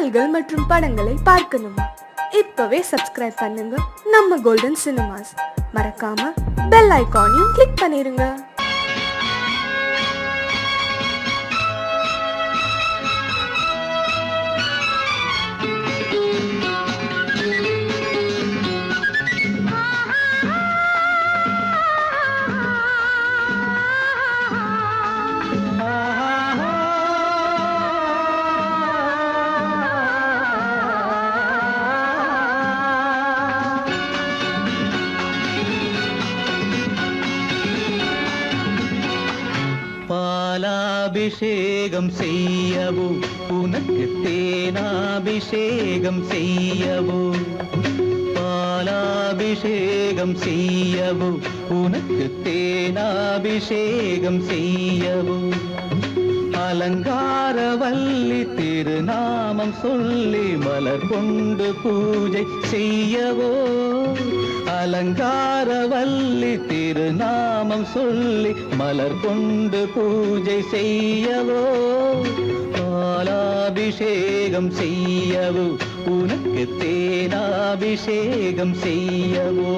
பாடல்கள் மற்றும் படங்களை பார்க்கணுமா? இப்பவே சப்ஸ்கிரைப் பண்ணுங்க நம்ம கோல்டன் சினிமாஸ். மறக்காம பெல் ஐகானையும் கிளிக் பண்ணிருங்க. பாலாபிஷேகம் செய்யவோ உனக்கு தேனாபிஷேகம் செய்யவோ, பாலாபிஷேகம் செய்யவோ உனக்கு தேனாபிஷேகம் செய்யவோ, அலங்காரவல்லி திருநாமம் சொல்லி மலர் கொண்டு பூஜை செய்யவோ, அலங்காரவல்லி திருநாமம் சொல்லி மலர் கொண்டு பூஜை செய்யவோ, பாலாபிஷேகம் செய்யவோ உனக்கு தேனாபிஷேகம் செய்யவோ.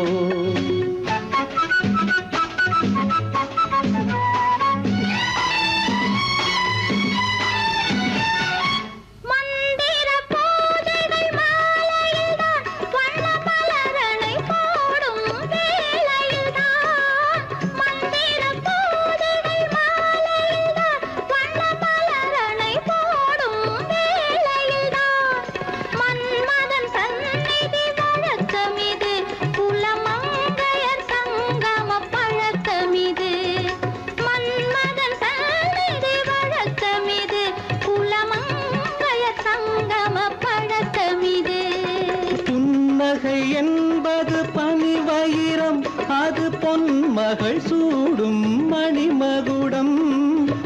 என்பது பனிவயிரம் அது பொன்மகள் சூடும் மணிமகுடம்,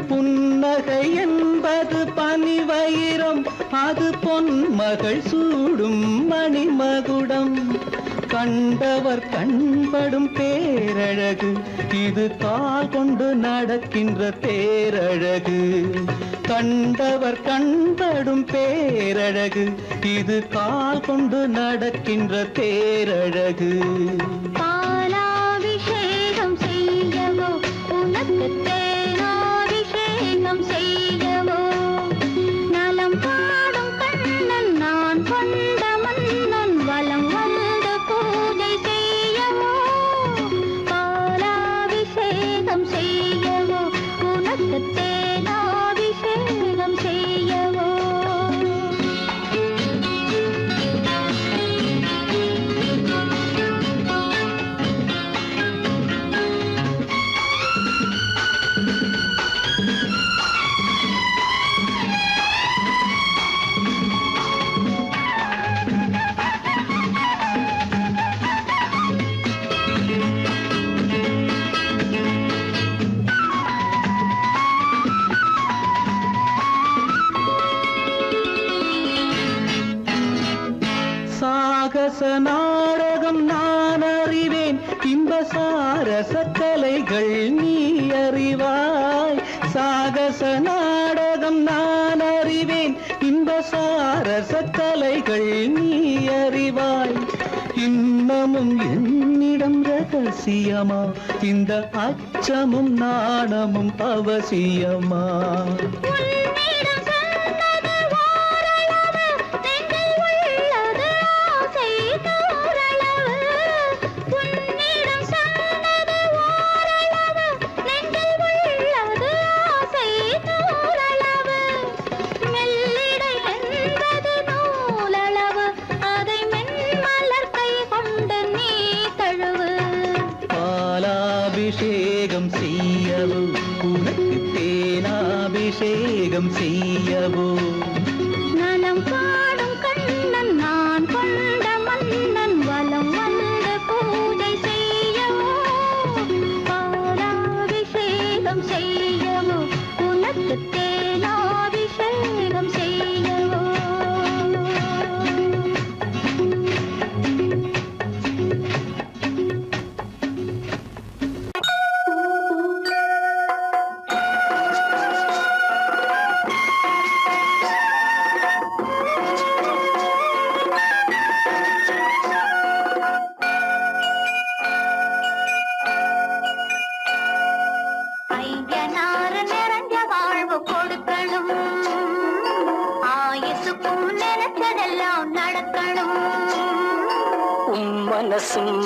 புன்னகை என்பது பனிவயிரம் அது பொன்மகள் சூடும் மணிமகுடம், கண்டவர் கண்படும் பேரழகு இது கால் கொண்டு நடக்கின்ற தேரழகு, கண்டவர் கண்படும் பேரழகு இது கால் கொண்டு நடக்கின்ற தேரழகு. பாலாபிஷேகம் செய்யவோ உனக்கு தேனாபிஷேகம் செய்யவோ, நலம் பாடும் கண்ணன் நான் கொண்ட மன்னன் வலம் வந்து பூஜை செய்யவோ, பாலாபிஷேகம் செய்யவோ உனக்கு தேனாபிஷேகம் செய்யவோ. சாகச நாடகம் நான் அறிவேன், இன்ப சாரச கலைகள் நீ அறிவாய், சாகச நாடகம் நான் அறிவேன், இன்ப சாரச கலைகள் நீ அறிவாய், இன்னமும் என்னிடம் ரகசியமா இந்த அச்சமும் நாணமும் அவசியமா, பாலாபிஷேகம் செய்யவோ உனக்கு தேனாபிஷேகம் செய்யவோ, நலம் பாடும் கண்ணன் நான் கொண்ட மன்னன் வலம் வந்து பூஜை செய்யவோ, பாலாபிஷேகம் செய்யவோ உனக்கு தேனாபிஷேகம் செய்யவோ. நினைச்சதெல்லாம் நடக்கணும். மனசும்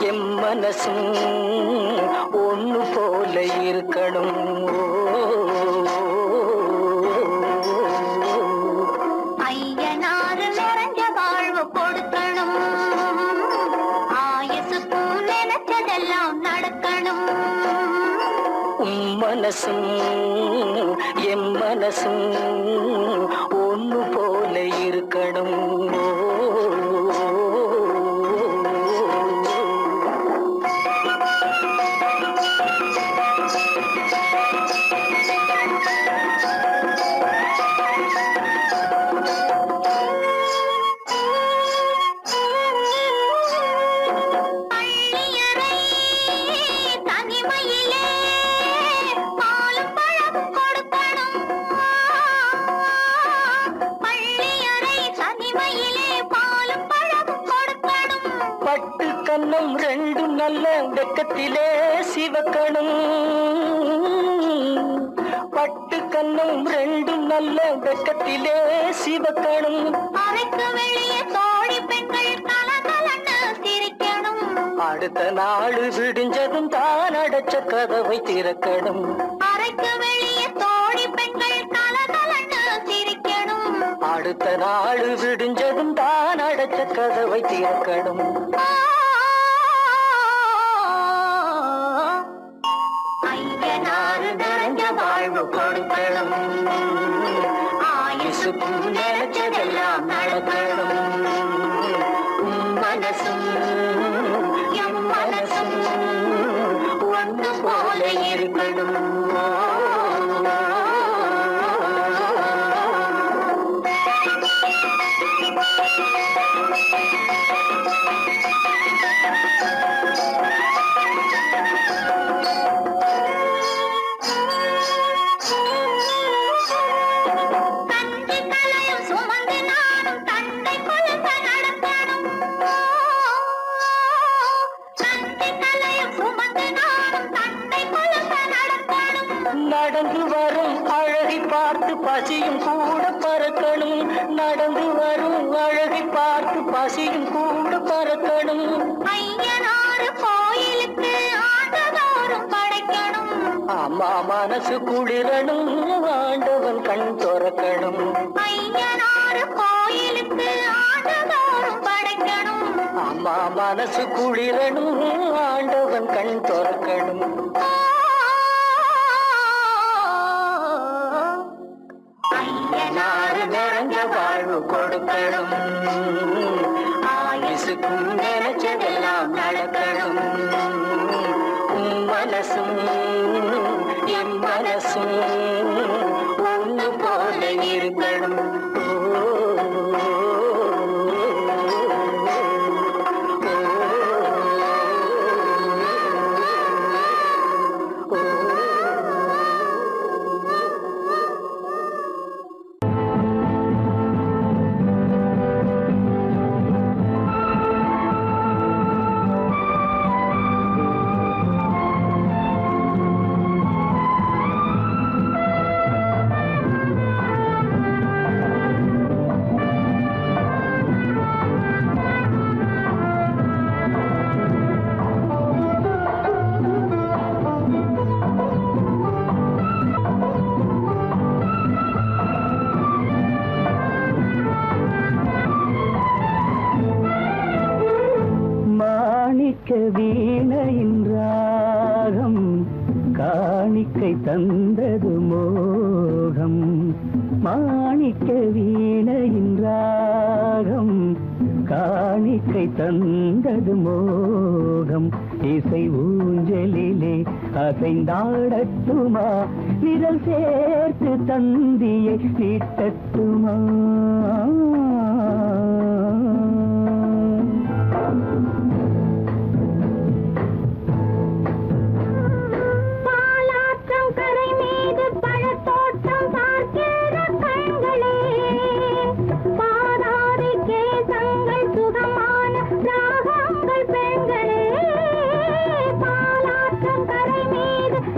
எம் மனசும் ஒண்ணு போல இருக்கணும். ஐயனாறு நிறைஞ்ச வாழ்வு கொடுக்கணும். ஆயுசுக்கும் நினைச்சதெல்லாம் நடக்கணும். மனசும் எம் மனசும் ஒண்ணு போல இருக்கணும். பட்டு கண்ணம் ரெண்டும் நல்ல வெக்கத்திலே சிவக்கணும். பட்டு கண்ணம் ரெண்டும் நல்ல வெக்கத்திலே சிவக்கணும். அறைக்கு வெளியே தோழி பெண்கள் கலகலன்னு சிரிக்கணும். அடுத்த நாள் விடிஞ்சதும் தான் அடைச்ச கதவை திறக்கணும். அறைக்கு வெளியே தோழி பெண்கள் கலகலன்னு சிரிக்கணும். அடுத்த நாள் விடிஞ்சதும் தான் அடைச்ச கதவை திறக்கணும். ஐயனாறு நிறைஞ்ச வாழ்வு கொடுக்கணும். ஆயுசுக்கும் நினைச்சதெல்லாம் நடக்கணும். மனசும் எம் மனசும் ஒன்று போல இருக்கணும். நடந்து வரும் அழகை பார்த்து பசியும் கூட பறக்கணும். நடந்து வரும் அழகை பார்த்து பசியும் கூட பறக்கணும். ஐயனாறு கோயிலுக்கு ஆண்டதோறும் படைக்கணும். அம்மா மனசு குளிரணும். ஆண்டவன் கண் துறக்கணும். ஐயனாறு கோயிலுக்கு ஆண்டதோறும் படைக்கணும். அம்மா மனசு குளிரணும். ஆண்டவன் கண் துறக்கணும். ஐயனாறு நிறைஞ்ச வாழ்வு கொடுக்கணும். ஆயுசுக்கும் நினைச்சதெல்லாம் நடக்கணும். மனசும் என் மனசும் ஒண்ணு போல இருக்கணும். வீணையின் ராகம் காணிக்கை தந்தது மோகம். மாணிக்க வீணையின் ராகம் காணிக்கை தந்தது மோகம். இசை ஊஞ்சலிலே அசைந்தாடட்டுமா, நிழல் சேர்த்து தந்தியை நீட்டட்டுமா.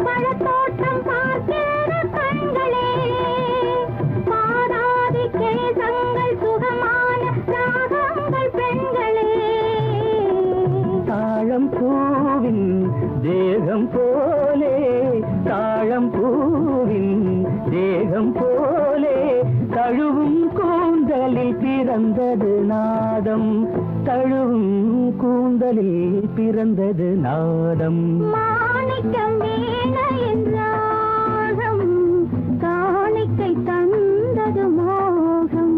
பழத்தோட்டம் பார்க்கிற கண்களே, பாராதி கேசங்கள் கூந்தலில் பிறந்தது நாதம், தழுவும் கூந்தலில் பிறந்தது நாதம். மாணிக்கம் வீணையின் ராகம், காணிக்கை தந்தது மோகம்.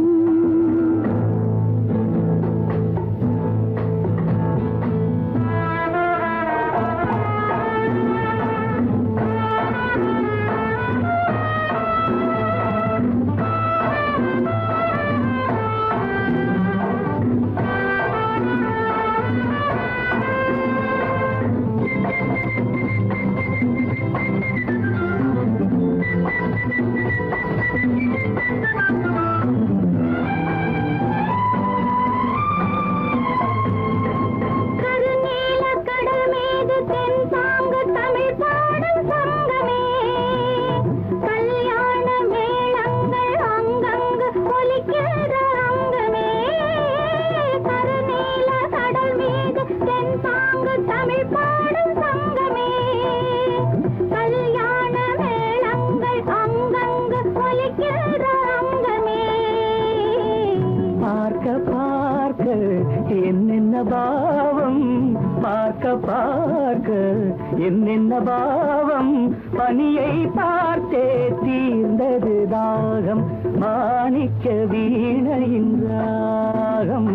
என்னென்ன பாவம், பார்க்க பார்க்க என்னென்ன பாவம், பனியை பார்த்தே தீர்ந்தது தாகம். மாணிக்க வீணையின் ராகம்,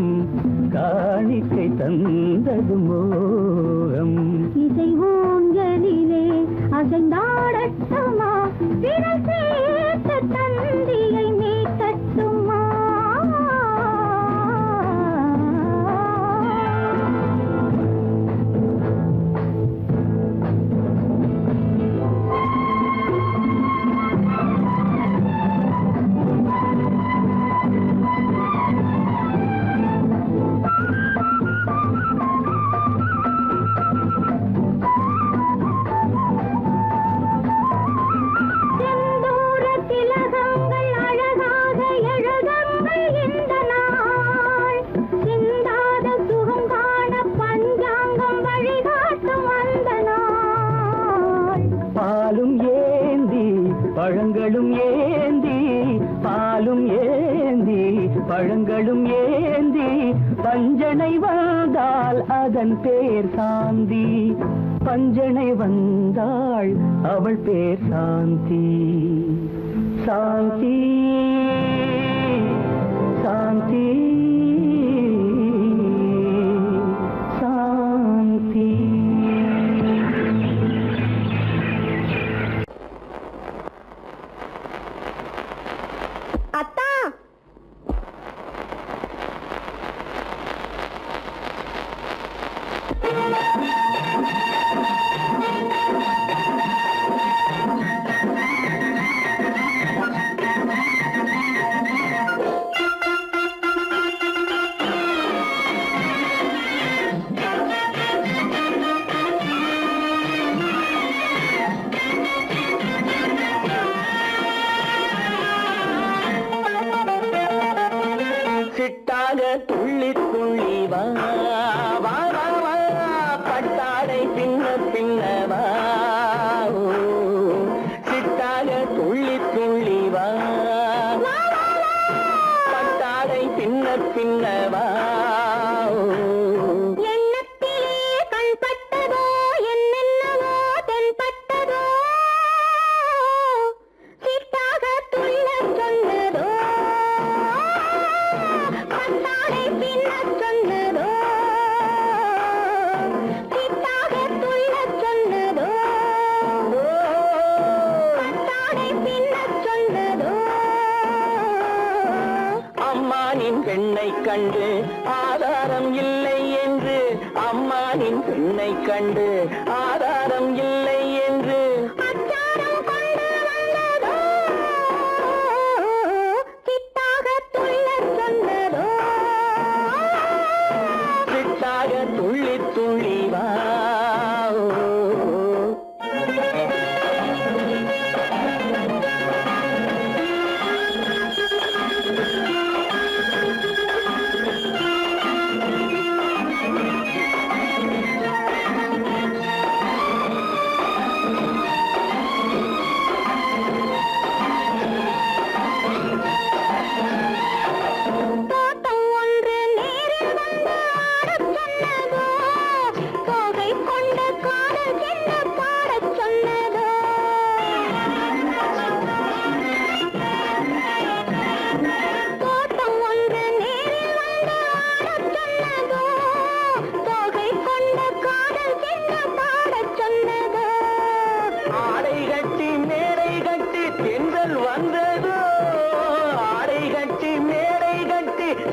காணிக்கை தந்தது மோகம். இசை ஊஞ்சலிலே அசைந்தாடட்டுமா, விரல் சேர்த்த தந்தியை மீட்டட்டுமா. பழங்களும் ஏந்தி, பாலும் ஏந்தி, பழங்களும் ஏந்தி, பஞ்சனை வந்தால் அதன் பேர் சாந்தி. பஞ்சனை வந்தாள் அவள் பேர் சாந்தி. சாந்தி சாந்தி சாந்தி. அத்தா, சிட்டாக துள்ளி துள்ளி வா வா வா வா, பட்டாடை பின்ன பின்ன வா. சிட்டாக துள்ளி துள்ளி வா, பட்டாடை பின்ன பின்ன வா. எண்ணத்திலே கண்பட்டதோ என்னென்னவோ தென்பட்டதோ, சிட்டாக துள்ள சொன்னதோ, பட்டாடை பின்ன சொன்னதோ, சிட்டாக துள்ள சொன்னதோ, பட்டாடை பின்ன சொன்னதோ. அம்மானின் பெண்ணை கண்டு ஆதாரம் இல்லை என்று, அம்மானின் பெண்ணை கண்டு ஆதாரம் இல்லை என்று, அச்சாரம் கொண்டு வந்ததோ, சிட்டாக துள்ள சொன்னதோ. சிட்டாக துள்ளி துள்ளி வா.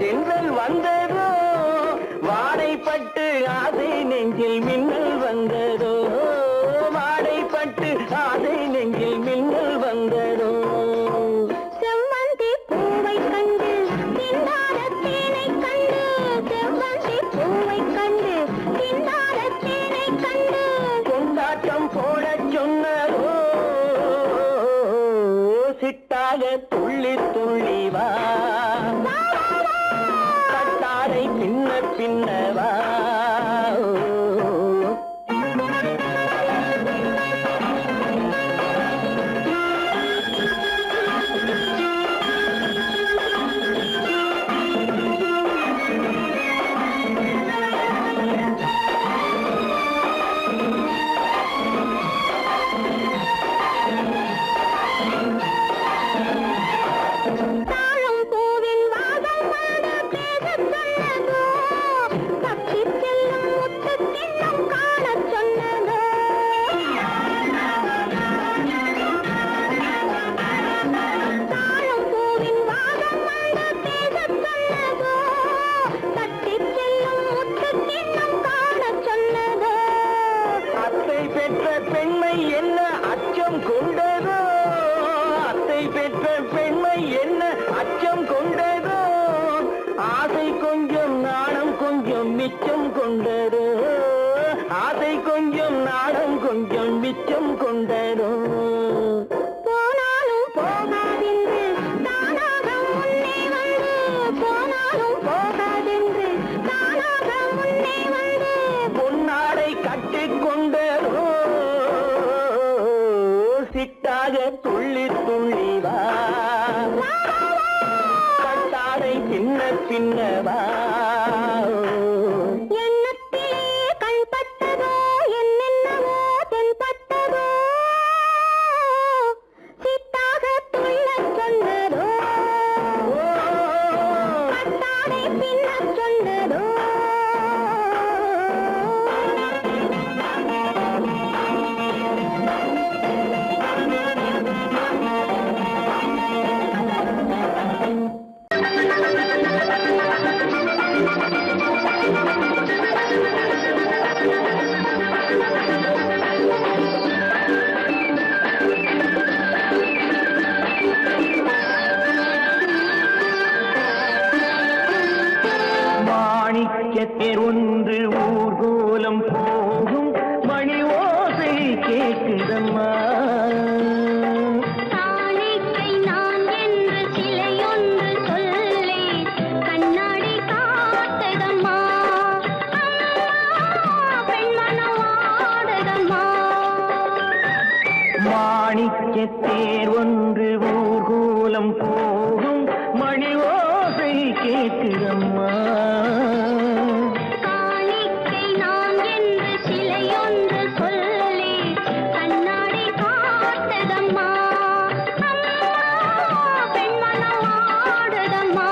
தென்றல் வந்ததோ வாடைப்பட்டு ஆசை நெஞ்சில் மின்னல் வந்ததோ வாடைப்பட்டு ஆசை நெஞ்சில் மின்னல் வந்ததோ செவ்வந்தி பூவை கண்டு திண்டாட தேனை கண்டு செவ்வந்தி பூவை கண்டு திண்டாட தேனை கண்டு கொண்டாட்டம் போடச் சொன்னதோ சிட்டாக துள்ளி துள்ளி வா கட்டாரை பின்ன பின்னவா தாழம் பூவின் வாசம் வந்து பேசச் சொன்னதோ தப்பிச் செல்லும் முத்துக் கிண்ணம் காணச் சொன்னதோ தாழம் பூவின் வாசம் வந்து பேசச் சொன்னதோ தப்பிச் செல்லும் முத்துக் கிண்ணம் காணச் சொன்னதோ அத்தை பெற்ற பெண்மை என்ன அச்சம் கொண்டதோ அத்தை பெற்ற பெண்மை என்ன அச்சம் கொண்டதோ ஆசை கொஞ்சம் நாணம் கொஞ்சம் மிச்சம் கொண்டதோ ஆசை கொஞ்சம் நாணம் கொஞ்சம் மிச்சம் கொண்டதோ போனாலும் போகாதென்று தானாக முன்னே வந்து போனாலும் போகாதென்று தானாக முன்னே வந்து பொன்னாடை கட்டிக்கொண்டதோ சிட்டாக துள்ளி துள்ளி வா கட்டாரை பின்ன பின்னவா எண்ணத்திலே கண்பட்டதோ என்னென்னவோ தென்பட்டதோ சித்தாக துள்ளச் சொன்னதோ கட்டாடை பின்னச் சொன்னதோ மாணிக்கத்தேர் ஒன்று ஊர்கோலம் போகும் மணி ஓசை கேட்குதம்மா காணிக்கை நான் என்று சிலையொன்று சொல்லே கண்ணாடி காத்ததம்மா பெண்மனவாடதம்மா மாணிக்கத்தேர் ஒன்று ஊர்கோலம் போகும் மணி ஓசை கேட்குதம்மா காணிக்கை நான் என்று சிலையொன்று சொல்லே கண்ணாடி காத்ததம்மா பெண்மனவாடதம்மா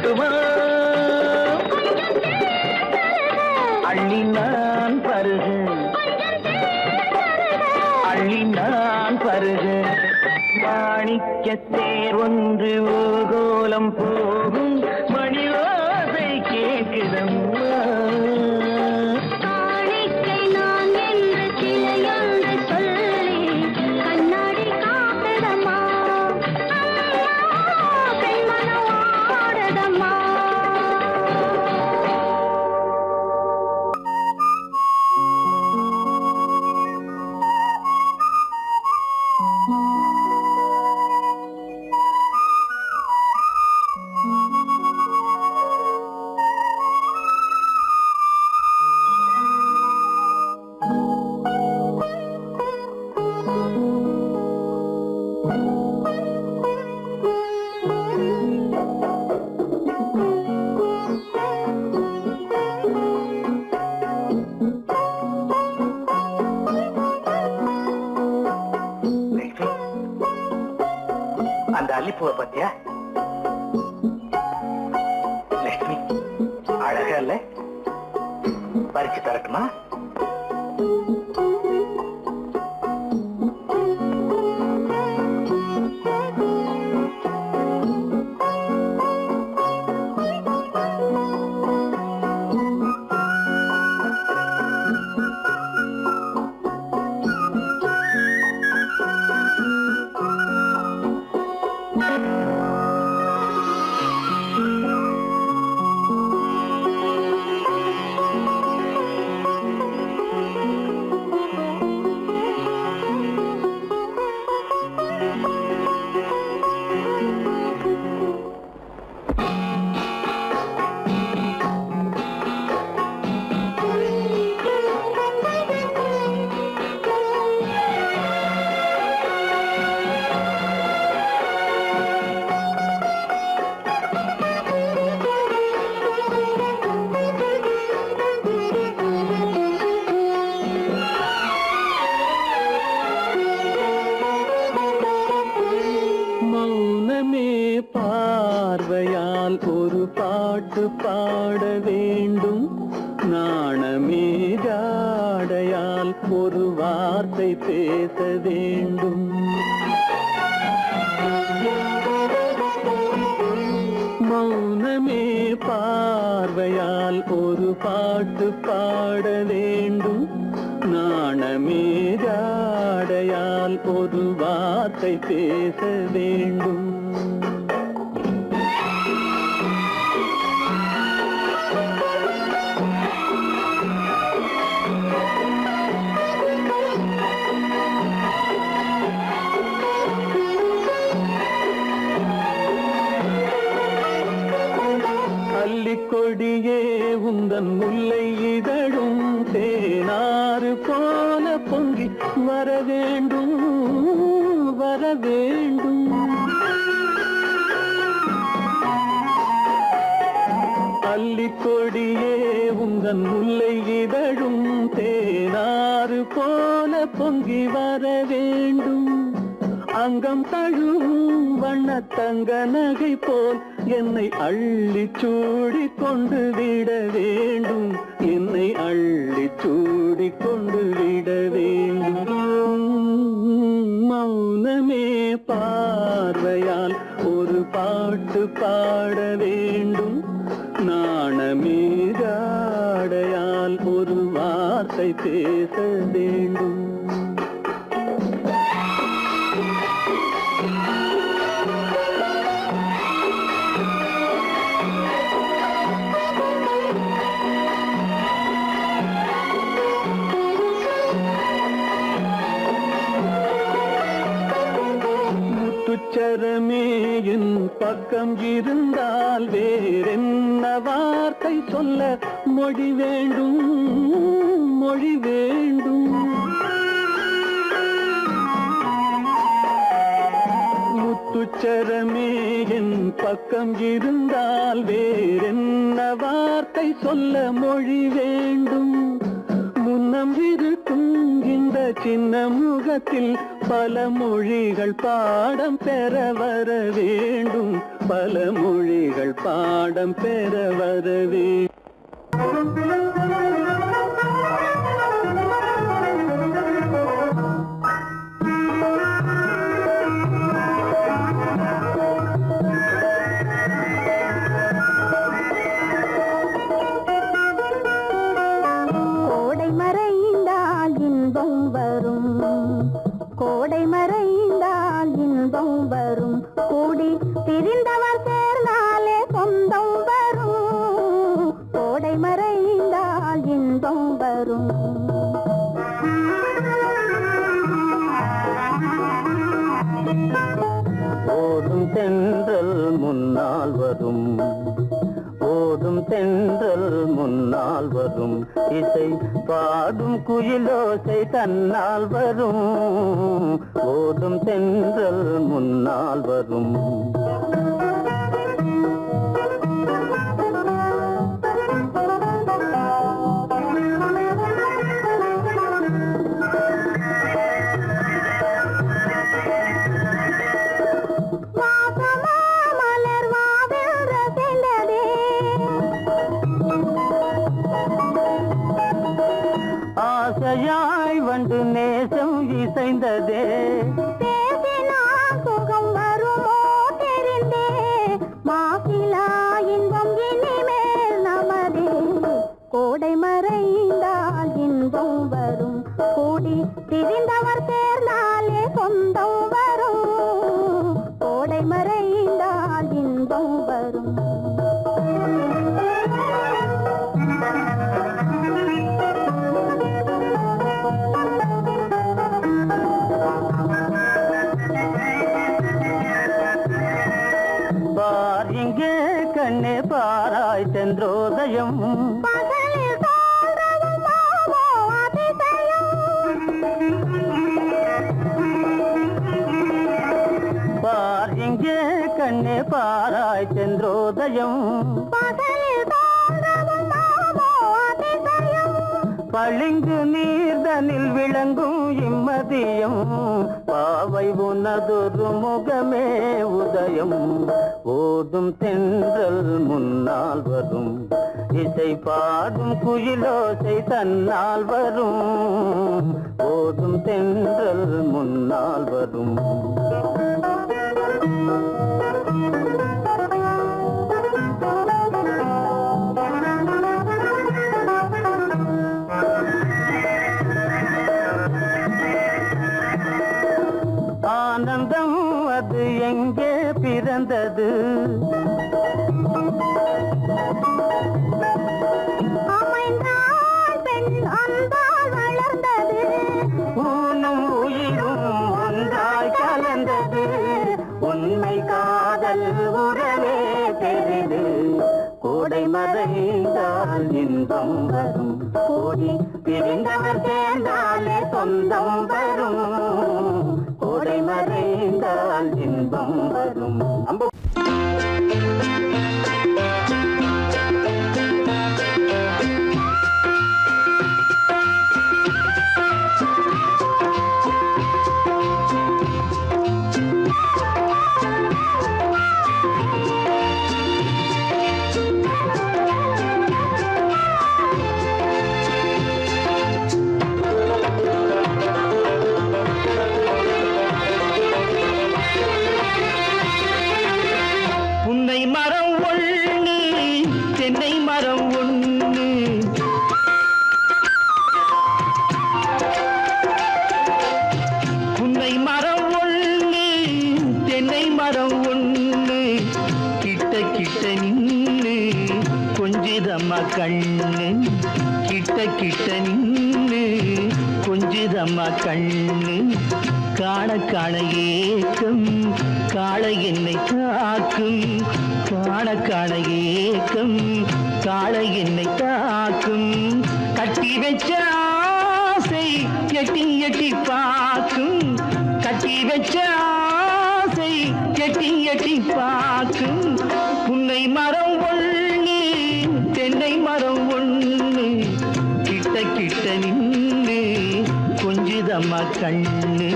தரட்டுமா அள்ளி நான் பருக அள்ளி நான் பருக மாணிக்கத்தேர் ஒன்று ஊர்கோலம் போகும் மணிவாசை கேட்குதம்மா காணிக்கை நான் என்று சிலையொன்று சொல்லி கண்ணாடி காத்ததம்மா பெண்மனம் ஆடதம்மா அந்த அல்லிப்பூவை பத்தியா லட்சுமி அழகா இல்ல பறிச்சு தரட்டுமா பார்வையால் ஒரு பாட்டு பாட வேண்டும் நாணமே ஜாடையால் ஒரு வார்த்தை பேச வேண்டும் மௌனமே பார்வையால் ஒரு பாட்டு பாட வேண்டும் நாணமே ஜாடையால் ஒரு வார்த்தை பேச வேண்டும் கொடியே உந்தன் முல்லை இதழும் தேனாறு போல பொங்கி வர வேண்டும் வர வேண்டும் அல்லிக்கொடியே உந்தன் முல்லை இதழும் தேனாறு போல பொங்கி வர வேண்டும் அங்கம் தழுவும் வண்ணத்தங்க நகை போல் என்னை அள்ளி சூடி கொண்டு விட வேண்டும் என்னை அள்ளி சூடி கொண்டு விட வேண்டும் மௌனமே பார்வையால் ஒரு பாட்டு பாட வேண்டும் நாணமே ஜாடையால் ஒரு வார்த்தை பேச வேண்டும் முத்துச்சரமே என் பக்கம் இருந்தால் வேறென்ன வார்த்தை சொல்ல மொழி வேண்டும் மொழி வேண்டும் முத்துச்சரமே என் பக்கம் இருந்தால் வேறென்ன வார்த்தை சொல்ல மொழி வேண்டும் முன்னம் இருக்கும் இந்த சின்ன முகத்தில் பல மொழிகள் பாடம் பெற வர வேண்டும், பல மொழிகள் பாடம் பெற வர வேண்டும். கோடை மறைந்தால் இன்பம் வரும், கோடை மறைந்தால் இன்பம் வரும், கூடி பிரிந்தவர் சேர்ந்தாலே சொந்தம் வரும், கோடை மறைந்தால் இன்பம் வரும். ஓடும் தென்றல் முன்னால் வரும், ஓடும் தென்றல் முன்னால் வரும், இசை பாடும் குயிலோசை தன்னால் வரும், ஓடும் தென்றல் முன்னால் வரும். ஆசையாய் வந்து நேசம் இசைந்ததே, பேசினால் சுகம் வருமோ தெரிந்தே, மாசிலா இன்பம் இனிமேல் நமதே, கோடை மறைந்தால் இன்பம் வரும், கூடி பிரிந்தவர் சேர்ந்தாலே சொந்தம் வரும், கோடை மறைந்தால் இன்பம் வரும். பார் இங்கே கண்ணே பாராய் சென்றோதயம், பகலில் தோன்றவும் மாமோ அதிசயம், பார் இங்கே கண்ணே பாராய் சென்றோதயம், பகலில் தோன்றவும் மாமோ அதிசயம், பளிங்கு நீர்தனில் விளங்கும் இம்மதியம், பாவை உனதொரு முகமே உதயம், ஓடும் தென்றல் முன்னால் வரும், இசை பாடும் குயிலோசை தன்னால் வரும், ஓடும் தென்றல் முன்னால் வரும். ஆனந்தம் அது எங்கே பிறந்தது, அமைந்தால் பெண் அன்பால் வளர்ந்தது, ஊனும் உயிரும் ஒன்றாய் கலந்தது, உண்மை காதல் உறவே பெரிது, கோடை மறைந்தால் இன்பம் வரும், கோடி பிரிந்தவர் சேர்ந்தாலே சொந்தம் வரும், கோடை மறைந்தால் இன்பம் வரும். புன்னை மரம் ஒண்ணு, தென்னை மரம் ஒண்ணு, புன்னை மரம் ஒண்ணு, தென்னை மரம் ஒண்ணு, கிட்ட கிட்ட நின்னு கொஞ்சிதம்மா கண்ணு, கிட்ட கிட்ட நின்னு கொஞ்சிதம்மா கண்ணு, காண காண ஏக்கம் காளை என்னை தாக்கும், காண காண ஏக்கம் காளை என்னை தாக்கும், கட்டி வச்ச ஆசை எட்டி எட்டி பார்க்கும், கட்டி வச்ச ஆசை எட்டி எட்டி பார்க்கும், புன்னை மரம் ஒண்ணு, தென்னை மரம் ஒண்ணு, கிட்ட கிட்ட நின்று கொஞ்சி கொஞ்சுதம்மா கண்ணு.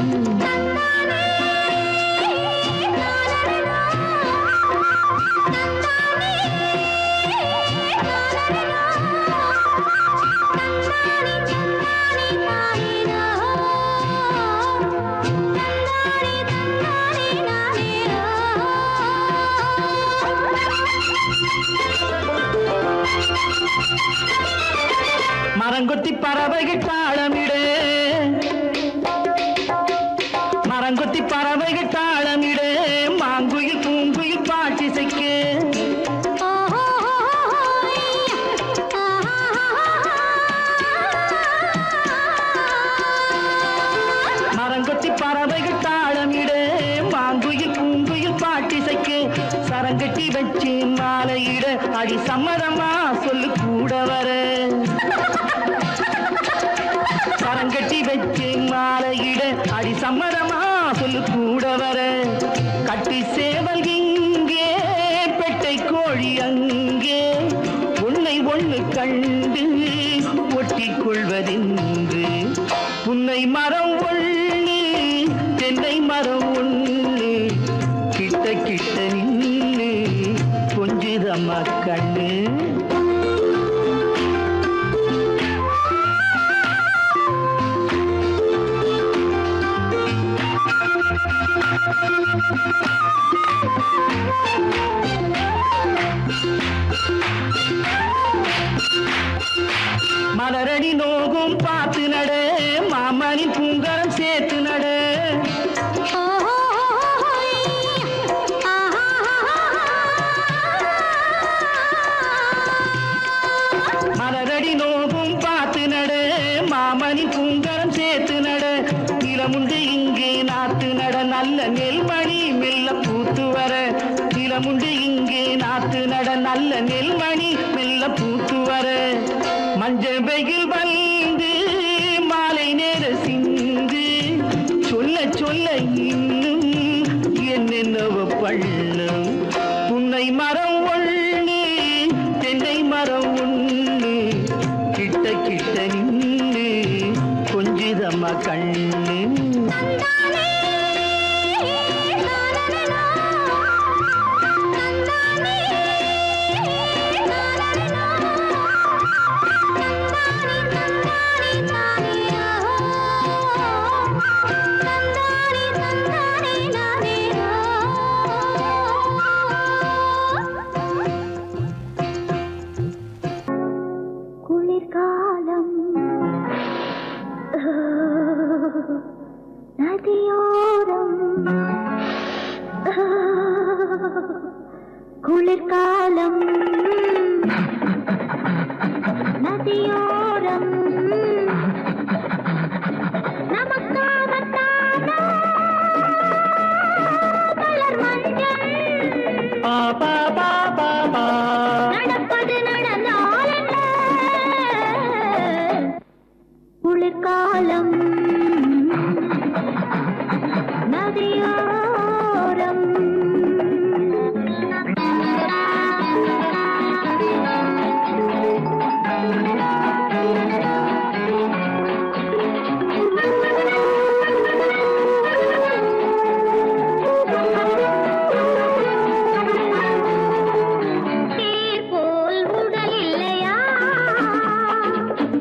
மரங்கொத்தி பறவைகள் தாளமிடு, மரங்கொத்தி பறவைகள் தாளமிடு, மாங்குயில் பூங்குயில் பாட்டிசைக்கு. மரங்கொத்தி பறவைகள் தாளமிடு, மாங்குயில் பூங்குயில் பாட்டிசைக்கு. சரங்கட்டி வச்சு மாலையிட அடி சம்மதமா சொல்லு கூட வர. சரங்கட்டி வச்சு மாலையிட அடி சம்மதமா சொல்லு கூட வர. கட்டி சேவல் இங்கே பெட்டை கோழி அங்கே, உன்னை ஒண்ணு கண்டு ஒட்டிக் கொள்வதென்று. புன்னை மரம் ஒண்ணு தென்னை மரம் ஒண்ணு, கிட்ட கிட்ட நின்று கொஞ்சுதம்மா கண்ணு. மலரடி நோகும் பார்த்து நட, மாமணி பூங்கரம் சேர்த்து நட. மலரடி நோகும் பார்த்து நட, மாமணி பூங்கரம் சேர்த்து நட. நிலமுண்டு இங்கே நாத்து நட, நல்ல நெல்மணி மெல்ல பூத்து வர. நிலமுண்டு இங்கே நாத்து நட, நல்ல நெல்மணி மெல்ல பூத்து வர. மஞ்சள் வெயில் வந்து மாலை நேர சிந்து, சொல்ல சொல்ல இன்னும் என்னென்னவ பண்ணும். புன்னை மரம் ஒண்ணு தென்னை மரம் ஒண்ணு, கிட்ட கிட்ட நின்று கொஞ்சுதம்மா கண்ணு. குளிர்காலம் நதியோரம், குளிர்காலம் நதியோரம், நமக்காகத்தானோ மலர் மஞ்சள். பாபா பாபா பா, நடப்பது நடந்தால் என்ன? குளிர்காலம் நதியோரம். தேர் போல் உடல் இல்லையா,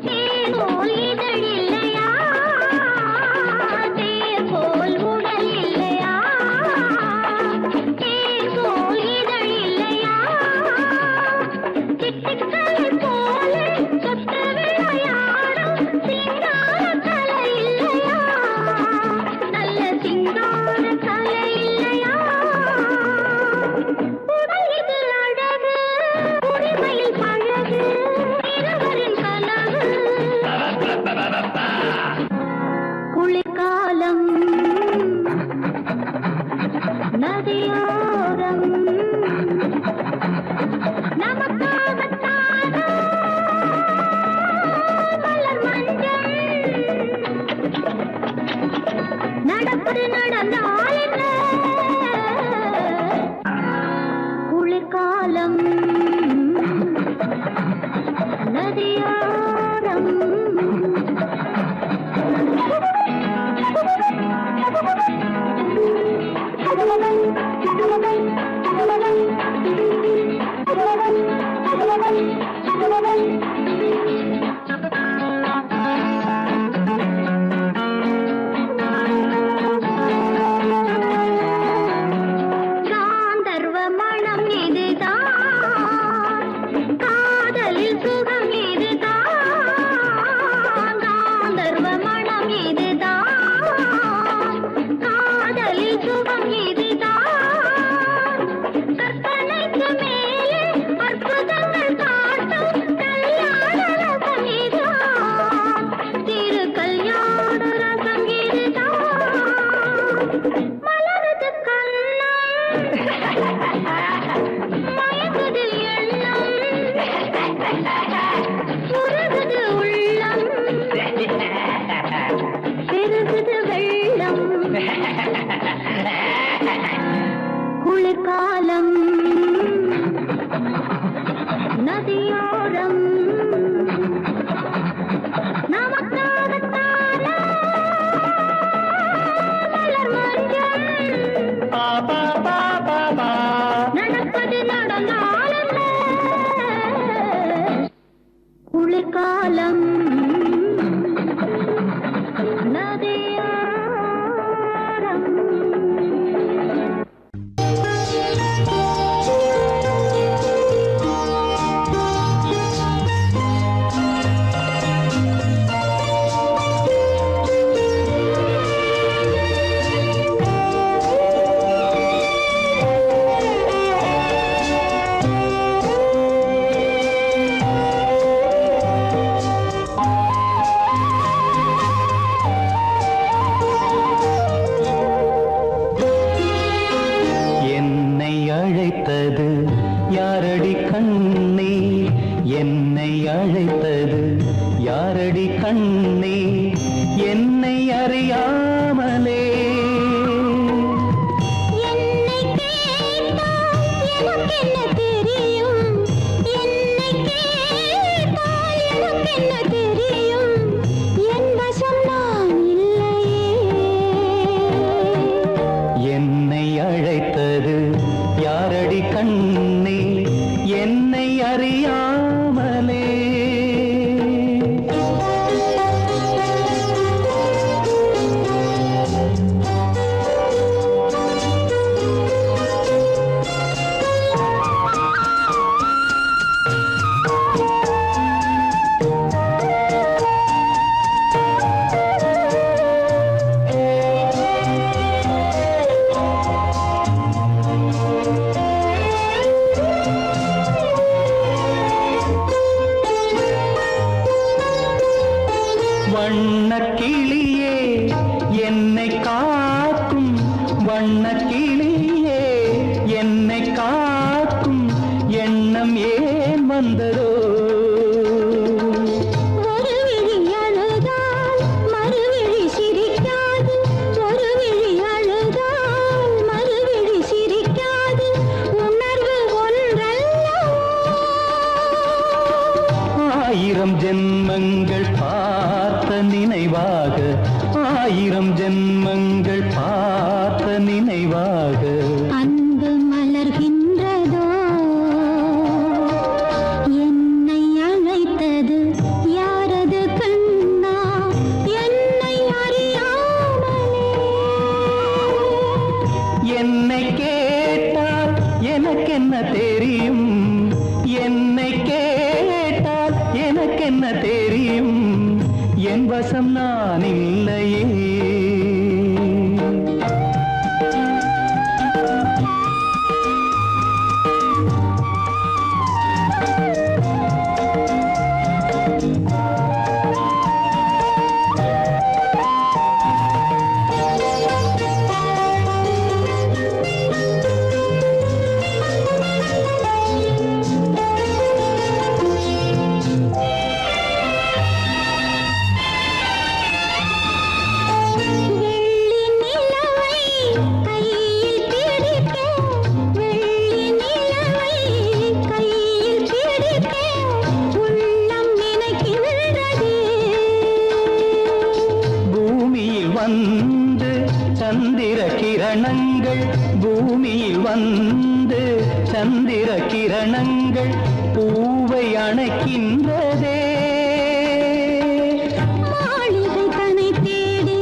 தேர் போல் இதழ் இல்லையா, தேர் போல் உடல் இல்லையா, தேர் போல் இதழ் இல்லையா. சிட்டுக்களை போல சுற்று விளையாடும் சிங்கார கலை இல்லையா, நல்ல சிங்கார கலை இல்லையா. உடல் இது அழகு, உரிமையில் பழகு, இருவரின் கனவு. குளிர்காலம் நதியோரம், நமக்காகத்தானோ மலர் மஞ்சள். நடப்பது நடந்தால் என்ன? குளிர்காலம் நதியோரம். தலைக்கு மேலே அற்புதங்கள் காட்டும் கல்யாண ரசம் இதுதான். திரு கல்யாண ரசம் இதுதான். மலருது கண்ணம், மயங்குது எண்ணம், உருகுது உள்ளம், பெருகுது வெள்ளம். குளிர்காலம் நதியோரம் நமக்காகத்தானா மலர் மஞ்சள் நடப்பது நடந்தாலென்ன? குளிர்காலம் நதியோரம். என்னை அழைத்தது யாரடி கண்ணே, என்னை அழைத்தது யாரடி கண்ணே, என்னை அறியாமலே. என்னை கேட்டால் எனக்கென்ன தெரியும், என்னை கேட்டால் எனக்கென்ன தெரியும், என் வசம் நான் இல்லையே. என்னை அழைத்தது யாரடி கண்ணே, என்னை அறியாமலே. வண்ணக்கிளியே என்னை காக்கும், வண்ணக்கிளியே என்னை காக்கும் எண்ணம் ஏன் வந்ததோ? ஒரு விழி அழுதால் மறுவிழி சிரிக்காது, ஒரு விழி அழுதால் மறுவிழி சிரிக்காது, உணர்வு ஒன்றல்லவோ. ஆயிரம் ஜென்மங்கள் பார்த்த நினைவாக, ஆயிரம் ஜென்மங்கள் பார்த்த நினைவாக. அன்பு மலர்கின்றதோ, என்னை அழைத்தது யாரது கண்ணா, என்னை அறியாமலே. என்னை கேட்டால் எனக்கென்ன தெரியும், என்னை கேட்டால் எனக்கென்ன தெரியும், என் வசம் நான் இல்லையே. வந்து சந்திர கிரணங்கள், பூமியில் வந்து சந்திர கிரணங்கள் பூவை அணைக்கின்றதே. மாளிகை தன்னை தேடி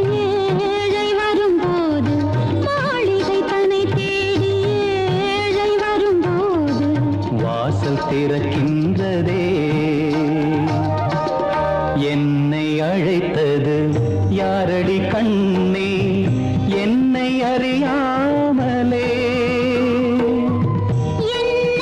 ஏழை வரும்போது, மாளிகை தன்னை தேடி ஏழை வரும்போது வாசல் திறக்கின்றதே. என்னை அழைத்தது யாரடி கண்ணே, என்னை அறியாமலே. என்னை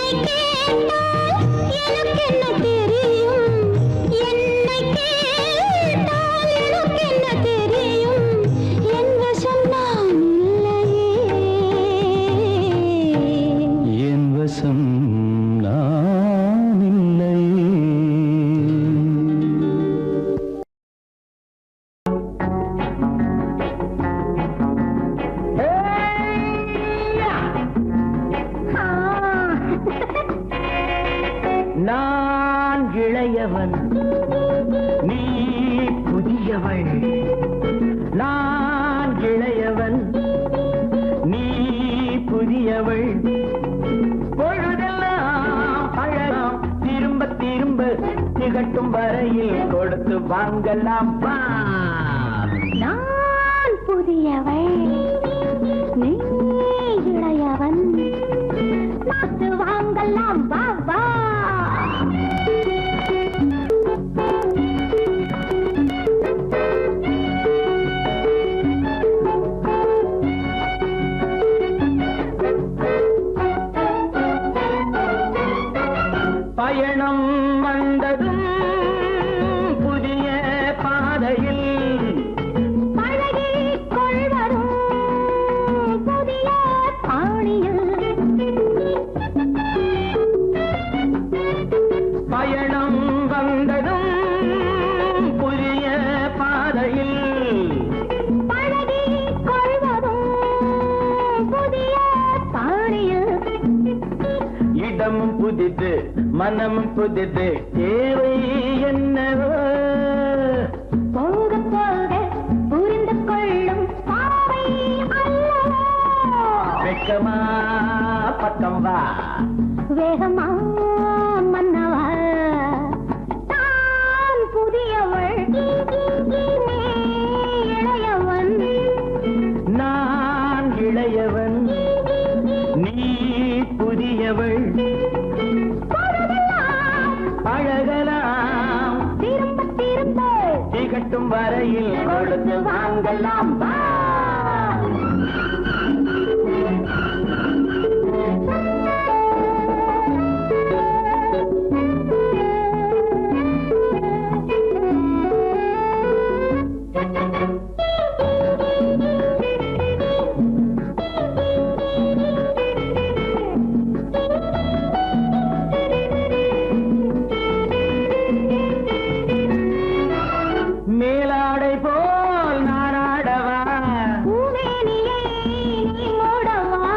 நான் இல்லை. நான் இளையவன், நீ புதியவள். நான் இளையவன், நீ புதியவள். பொழுதெல்லாம் பழகம் திரும்ப திரும்ப திகட்டும் வரையில் கொடுத்து வாங்கலாம் வா. நான் புதியவள், நீ இளையவன், பார்த்து வாங்கலாம் வா வா. பயணம் வந்ததும் புதிய பாதையில் பழகிக் கொள்வதும் புதிய பாணியில். பயணம் வந்ததும் புதிய பாதையில் பழகிக் கொள்வதும் புதிய பாணியில். இடமும் புதிது மனமும் புதிது தேவை என்னவோ. போக போக புரிந்து கொள்ளும் பாவை அல்லவோ. வெக்கமா பக்கம் வா. வேகமா மன்னவா. தான் புதியவள், நீ இளையவன். நான் இளையவன், நீ புதியவள். பழகலாம் திரும்ப திரும்ப திகட்டும் வரையில் கொடுத்து வாங்கலாம் வா. மேலாடை போல் நான் ஆடவா. பூமேனியை நீ மூடவா.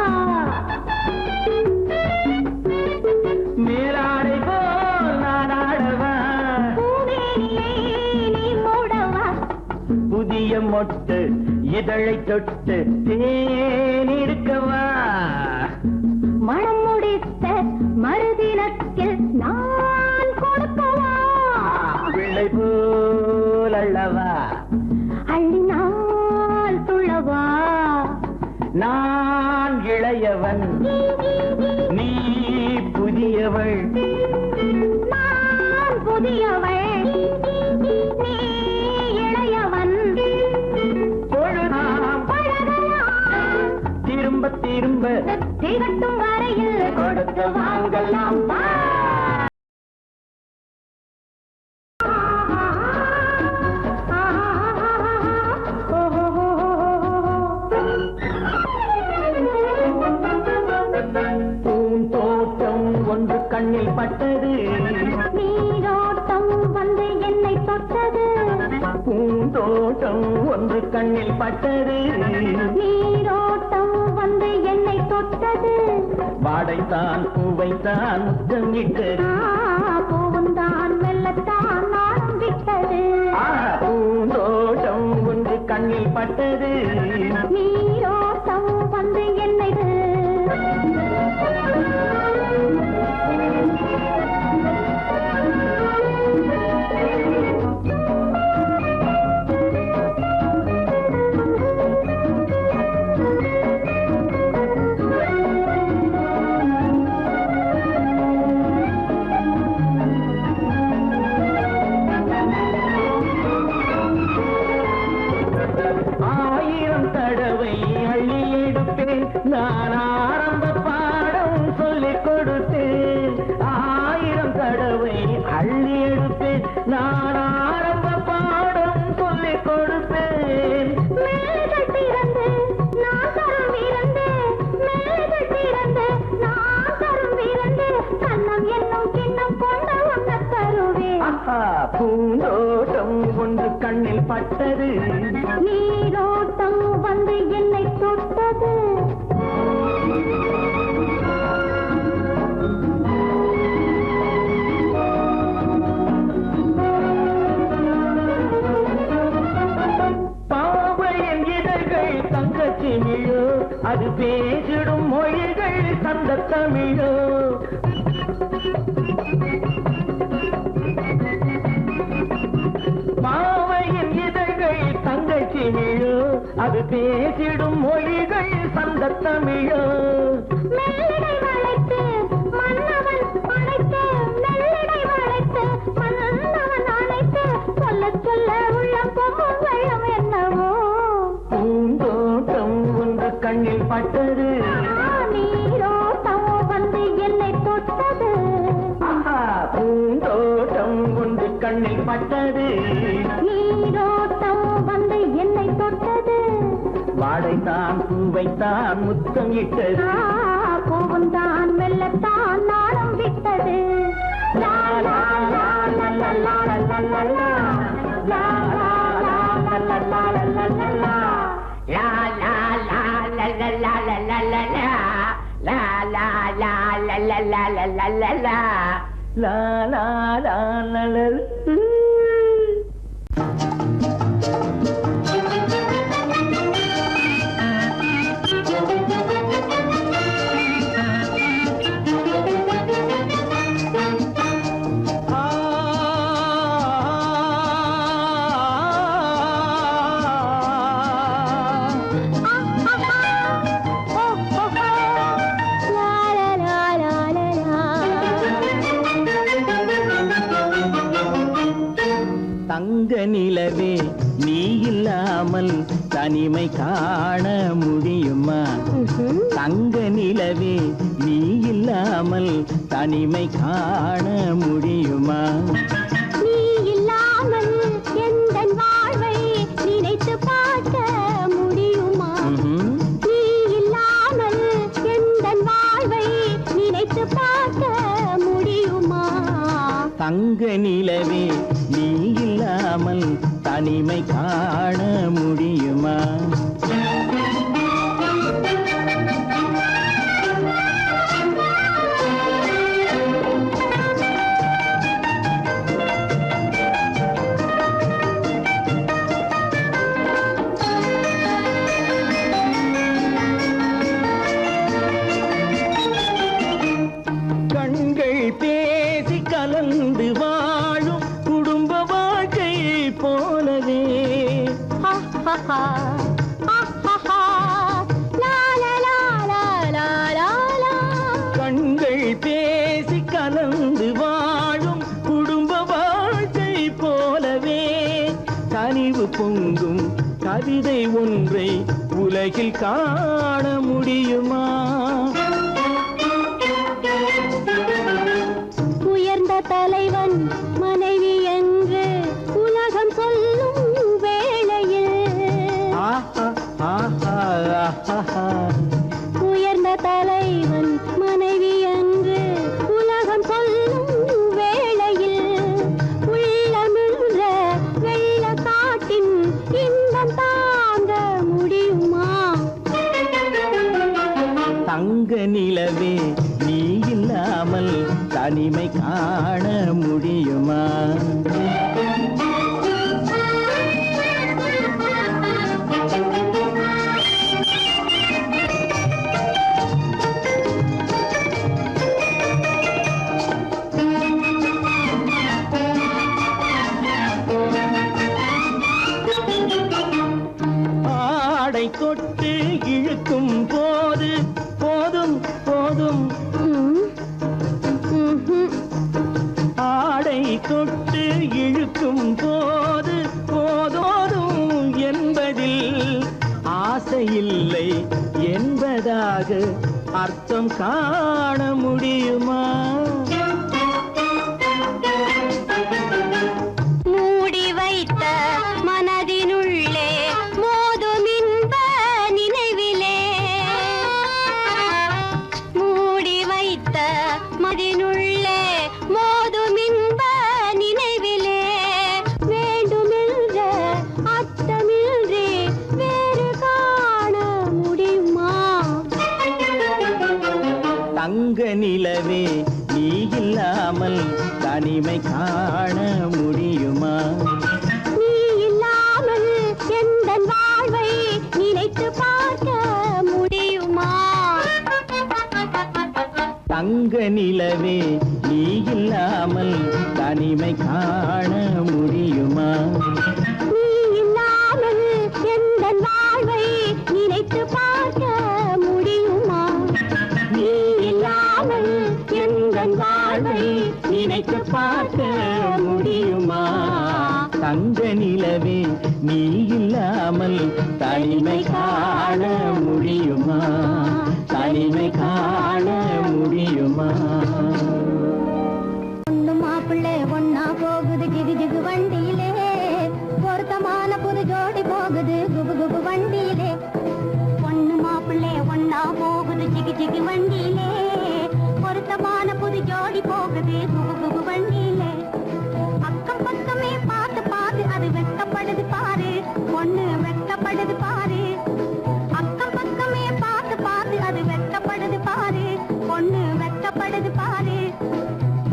மேலாடை போல் நான் ஆடவா. பூமேனியை நீ மூடவா. புதிய மொட்டு இதழை தொட்டு தேனிருக்கவா. மனம் முடித்த மறுதினத்தில் நான் கொடுக்கவா. பிள்ளை போல் அல்லவா. அள்ளினால் துள்ளவா. நான் இளையவன், நீ புதியவள். நான் புதியவள், நீ இளையவன். பொழுதாம் பழகலாம் திரும்ப திரும்ப திகட்டும் வரையில் கொடுத்து வாங்கலாம் வா. பூந்தோட்டம் ஒன்று கண்ணில் பட்டது. நீரோட்டம் வந்து என்னை தொட்டது. பூந்தோட்டம் ஒன்று கண்ணில் பட்டது. நீரோட்டம் வந்து என்னை தொட்டது. வாடைத்தான் பூவைத்தான் முத்தம் இட்டது. பூவுந்தான் மெல்லத்தான் நானும் விட்டது. பூந்தோட்டம் ஒன்று கண்ணில் பட்டது. நீரோட்டம் வந்து என்னை நான் ஆரம்ப பாடம் சொல்லிக் கொடுத்தேன். 1000 தடவை அள்ளி எடுப்பேன். நான் ஆரம்ப பாடம் சொல்லிக் கொடுப்பேன். மேல்கள் திறந்து நான் தரும் விருந்து. மேல்கள் திறந்து நான் தரும் விருந்து. மன்னம் என்னும் கிண்ணம் கொண்டு உன்ன தருவேன். பூந்தோட்டம் ஒன்று கண்ணில் பட்டது, நீரோட்டம் வந்து என்னை தொட்டது. பாவையின் இதழ்கள் தங்கச்சிமிழோ, அது பேசிடும் மொழிகள் தந்த தமிழோ. பாவையின் இதழ்கள் தங்கச்சிமிழோ, அது பேசிடும் மொழிகள் தந்த தமிழோ. மெல்லடை வளைத்து மன்னவன் அணைத்து, மெல்லடை வளைத்து மன்னவன் அணைத்து, சொல்ல சொல்ல உள்ளம் பொங்கும் வெள்ளம் என்னவோ. பூந்தோட்டம் ஒன்று கண்ணில் பட்டது, நீரோட்டம் வந்து என்னை தொட்டது. பூந்தோட்டம் ஒன்று கண்ணில் பட்டது, நீரோட்டம் வந்து என்னை தொட்டது. வாடைத்தான் பூவைத்தான் முத்தம் இட்டது, பூவும் தான் மெல்லத்தான் நாளம் விட்டது. லா லா லா லா லா லா லா லா லா. லா லா லா லா லா லா லா லா லா. லா லா லா லா லா லா லா லா லா லா. லா லா லா லா லா லா லா லா லா லா. லா லா லா லா லா. தங்க நிலவே நீ இல்லாமல் தனிமை காண முடியுமா? தங்க நிலவே நீ இல்லாமல் தனிமை காண முடியுமா? நீ இல்லாமல் எந்தன் வாழ்வை நினைத்து பார்க்க முடியுமா? நீ இல்லாமல் எந்தன் வாழ்வை நினைத்து பார்க்க முடியுமா? தங்க நிலவே நீ இல்லாமல் தனிமை காண முடியுமா? கண்கள் பேசி கலந்து வாழும் குடும்ப வாழ்க்கை போலவே. கண்கள் பேசி கலந்து வாழும் குடும்ப வாழ்க்கை போலவே, கனிவு பொங்கும் கவிதை ஒன்றை உலகில் காண முடியுமா? உயர்ந்த தலைவன் மனைவி என்று உலகம் சொல்லும் வேளையில், உயர்ந்த தலைவன் மனைவி என்று உலகம் சொல்லும் வேளையில், உள்ளமிழ்ற வெள்ள காட்டின் இன்பம் தாங்க முடியுமா? தங்க நிலவே நீ இல்லாமல் தனிமை காண முடியுமா? ஆடை தொட்டு இழுக்கும் போது போதும் போதும், ஆடை தொட்டு இழுக்கும் போது போதோதும் என்பதில் ஆசையில்லை என்பதாக அர்த்தம் காண முடியுமா? மூடி வைத்த மனதினுள்ளே மோதும் இன்ப நினைவிலே, மூடி வைத்த மனதினுள்ளே இல்லாமல் தனிமை காண முடியுமா? நீ இல்லாமல் எந்தன் வாழ்வை நினைத்து பார்க்க முடியுமா? தங்க நிலவே நீ இல்லாமல் தனிமை காண முடியுமா? நீ இல்லாமல் எந்தன் வாழ்வை நினைத்து பார்க்க முடியுமா? நீ இல்லாமல் எந்தன் வாழ்வை நினைத்து பார்க்க முடியுமா? தங்க நிலவே நீ இல்லாமல் தனிமை காண முடியுமா? தனிமை காண முடியுமா? பொண்ணு மாப்பிள்ளை ஒன்னா போகுது ஜிகு ஜிகு வண்டியிலே, பொருத்தமான புது ஜோடி போகுது குபு குபு வண்டியிலே. பொண்ணு மாப்பிள்ளை ஒன்னா போகுது ஜிகு ஜிகு வண்டியிலே, பொருத்தமான புது ஜோடி போகுது குபு குபு வண்டியிலே. அக்கம் பக்கமே பார்த்து பார்த்து அது வெட்கப்படுது பாரு, பொண்ணு வெட்கப்படுது பாரு. அக்கம் பக்கமே பார்த்து பார்த்து அது வெட்கப்படுது பாரு, பொண்ணு வெட்கப்படுது பாரு.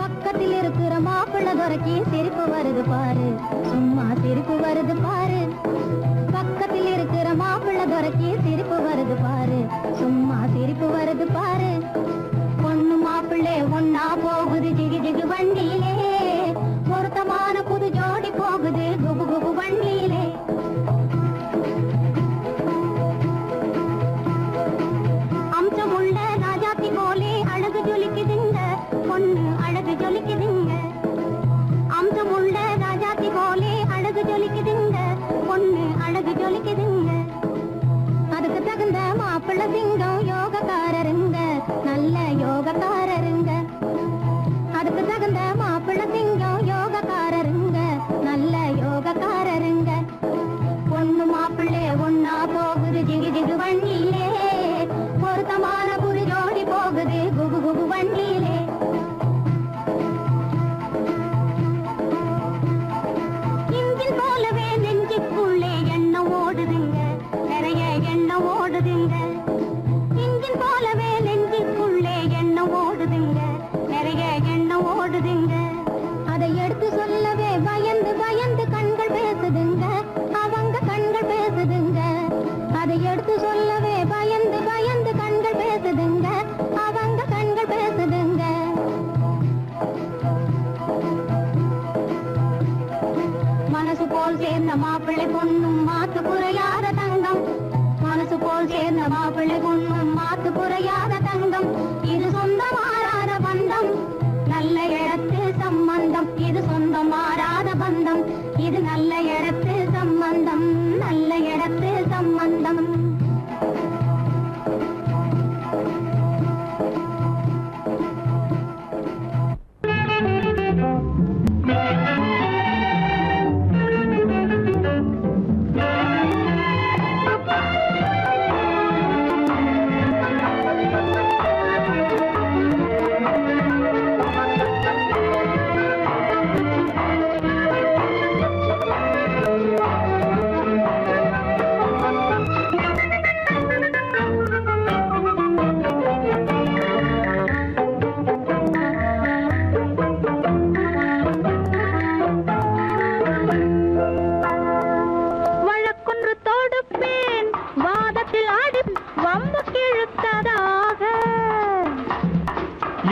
பக்கத்தில் இருக்கிற மாப்பிள்ளை துரைக்கு சிரிப்பு வருது பாரு, சும்மா சிரிப்பு வருது பாரு. பக்கத்தில் இருக்கிற மாப்பிள்ளை துரைக்கு சிரிப்பு வருது பாரு, சும்மா சிரிப்பு வருது பாரு. பொண்ணு மாப்பிள்ளை ஒன்னா போகுது ஜிகு ஜிகு வண்டியிலே, பொருத்தமான புது ஜோடி போகுது குபு குபு வண்டியிலே. அம்சமுள்ள ராஜாத்தி போலே அழகு ஜொலிக்குதுங்க, பொண்ணு அழகு ஜொலிக்குதுங்க. அம்சமுள்ள ராஜாத்தி போலே அழகு ஜொலிக்குதுங்க, பொண்ணு அழகு ஜொலிக்குதுங்க. அதுக்கு தகுந்த மாப்பிள்ளை சிங்கம் யோகக்காரருங்க, நல்ல யோகக்காரருங்க. அதுக்கு தகுந்த மாப்பிள்ளை சிங்கம் யோகக்காரருங்க, நல்ல யோகக்காரருங்க. பொண்ணு மாப்பிள்ளை ஒன்னா போகுது ஜிகு ஜிகு வண்டியிலே, பொருத்தமான புது ஜோடி போகுது குபு குபு வண்டியிலே. இன்ஜின் போலவே நெஞ்சுக்குள்ளே எண்ணம் ஓடுதுங்க, நிறைய எண்ணம் ஓடுதுங்க. இன்ஜின் போலவே நெஞ்சுக்குள்ளே எண்ணம் ஓடுதுங்க, நிறைய எண்ணம் ஓடுதுங்க. அதை எடுத்து சொல்லவே பயந்து பயந்து கண்கள் பேசுதுங்க, அவங்க கண்கள் பேசுதுங்க. அதை எடுத்து சொல்லவே பயந்து பயந்து கண்கள் பேசுதுங்க, அவங்க கண்கள் பேசுதுங்க. மனசு போல் சேர்ந்த மாப்பிள்ளை பொண்ணும் மாத்து குறையாத தங்கம், மனசு போல் சேர்ந்த மாப்பிள்ளை பொண்ணும் மாத்து குறையாத தங்கம். இது சொந்தம் மாறாத பந்தம், நல்ல இடத்து சம்பந்தம். இது சொந்தம் மாறாத பந்தம், இது நல்ல இடத்து சம்பந்தம், நல்ல இடத்து சம்பந்தம்.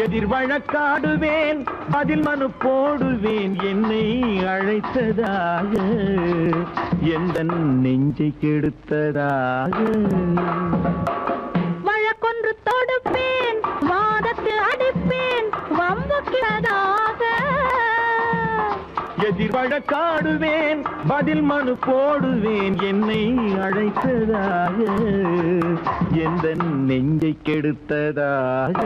எதிர் வழக்காடுவேன், அதில் மனு போடுவேன், என்னை அழைத்ததாக எந்த நெஞ்சை கெடுத்ததாக. வழக்கொன்று தொடுப்பேன், வாதத்தில் அடிப்பேன், வம்புக்கிறதாக. எதிர் வழக்காடுவேன், பதில் மனு போடுவேன், என்னை அழைத்ததாக எந்த நெஞ்சை கெடுத்ததாக.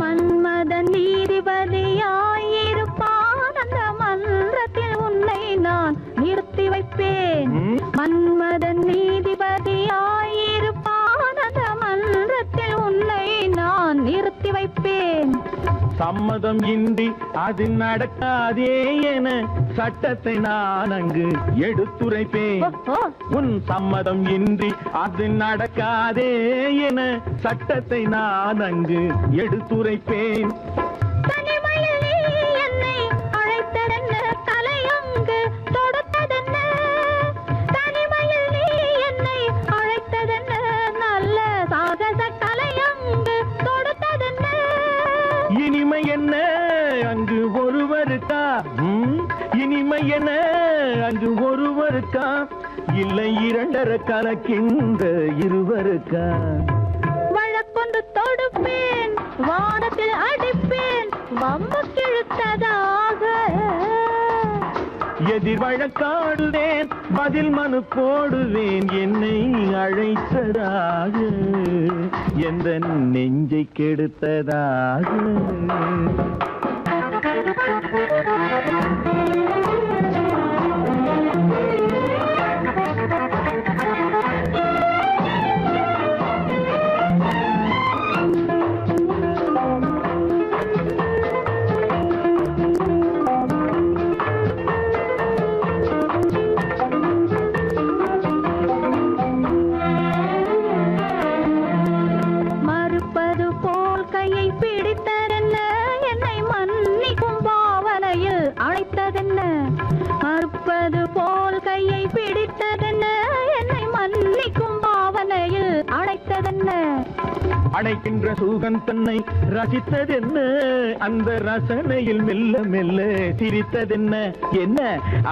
மன்மத நீதிபதியாயிருப்பான், சம்மதம் இன்றி அது நடக்காதே என சட்டத்தை நான் அங்கு எடுத்துரைப்பேன். உன் சம்மதம் இன்றி அது நடக்காதே என சட்டத்தை நான் அங்கு எடுத்துரைப்பேன். இனிமை என்ன அங்கு ஒருவருக்கா? இனிமை என்ன அங்கு ஒருவருக்கா? இல்லை இரண்டரை கலக்கின்ற இருவருக்கா? வழக்கொன்று தொடுப்பேன், வானத்தில் அடிப்பேன், வம்பு கிழுத்ததாக. எதிர் வழக்காடுவேன், பதில் மனு போடுவேன், என்னை அழைத்ததாக, எந்த நெஞ்சை கெடுத்ததாக. மறுப்பது போல் கையை பிடித்ததென்ன, என்னை மன்னிக்கும் பாவனையில் அழைத்ததென்ன. அடைக்கின்ற சுகம் தன்னை ரசித்ததென்ன, அந்த ரசனையில் மெல்ல மெல்ல சிரித்ததென்ன. என்ன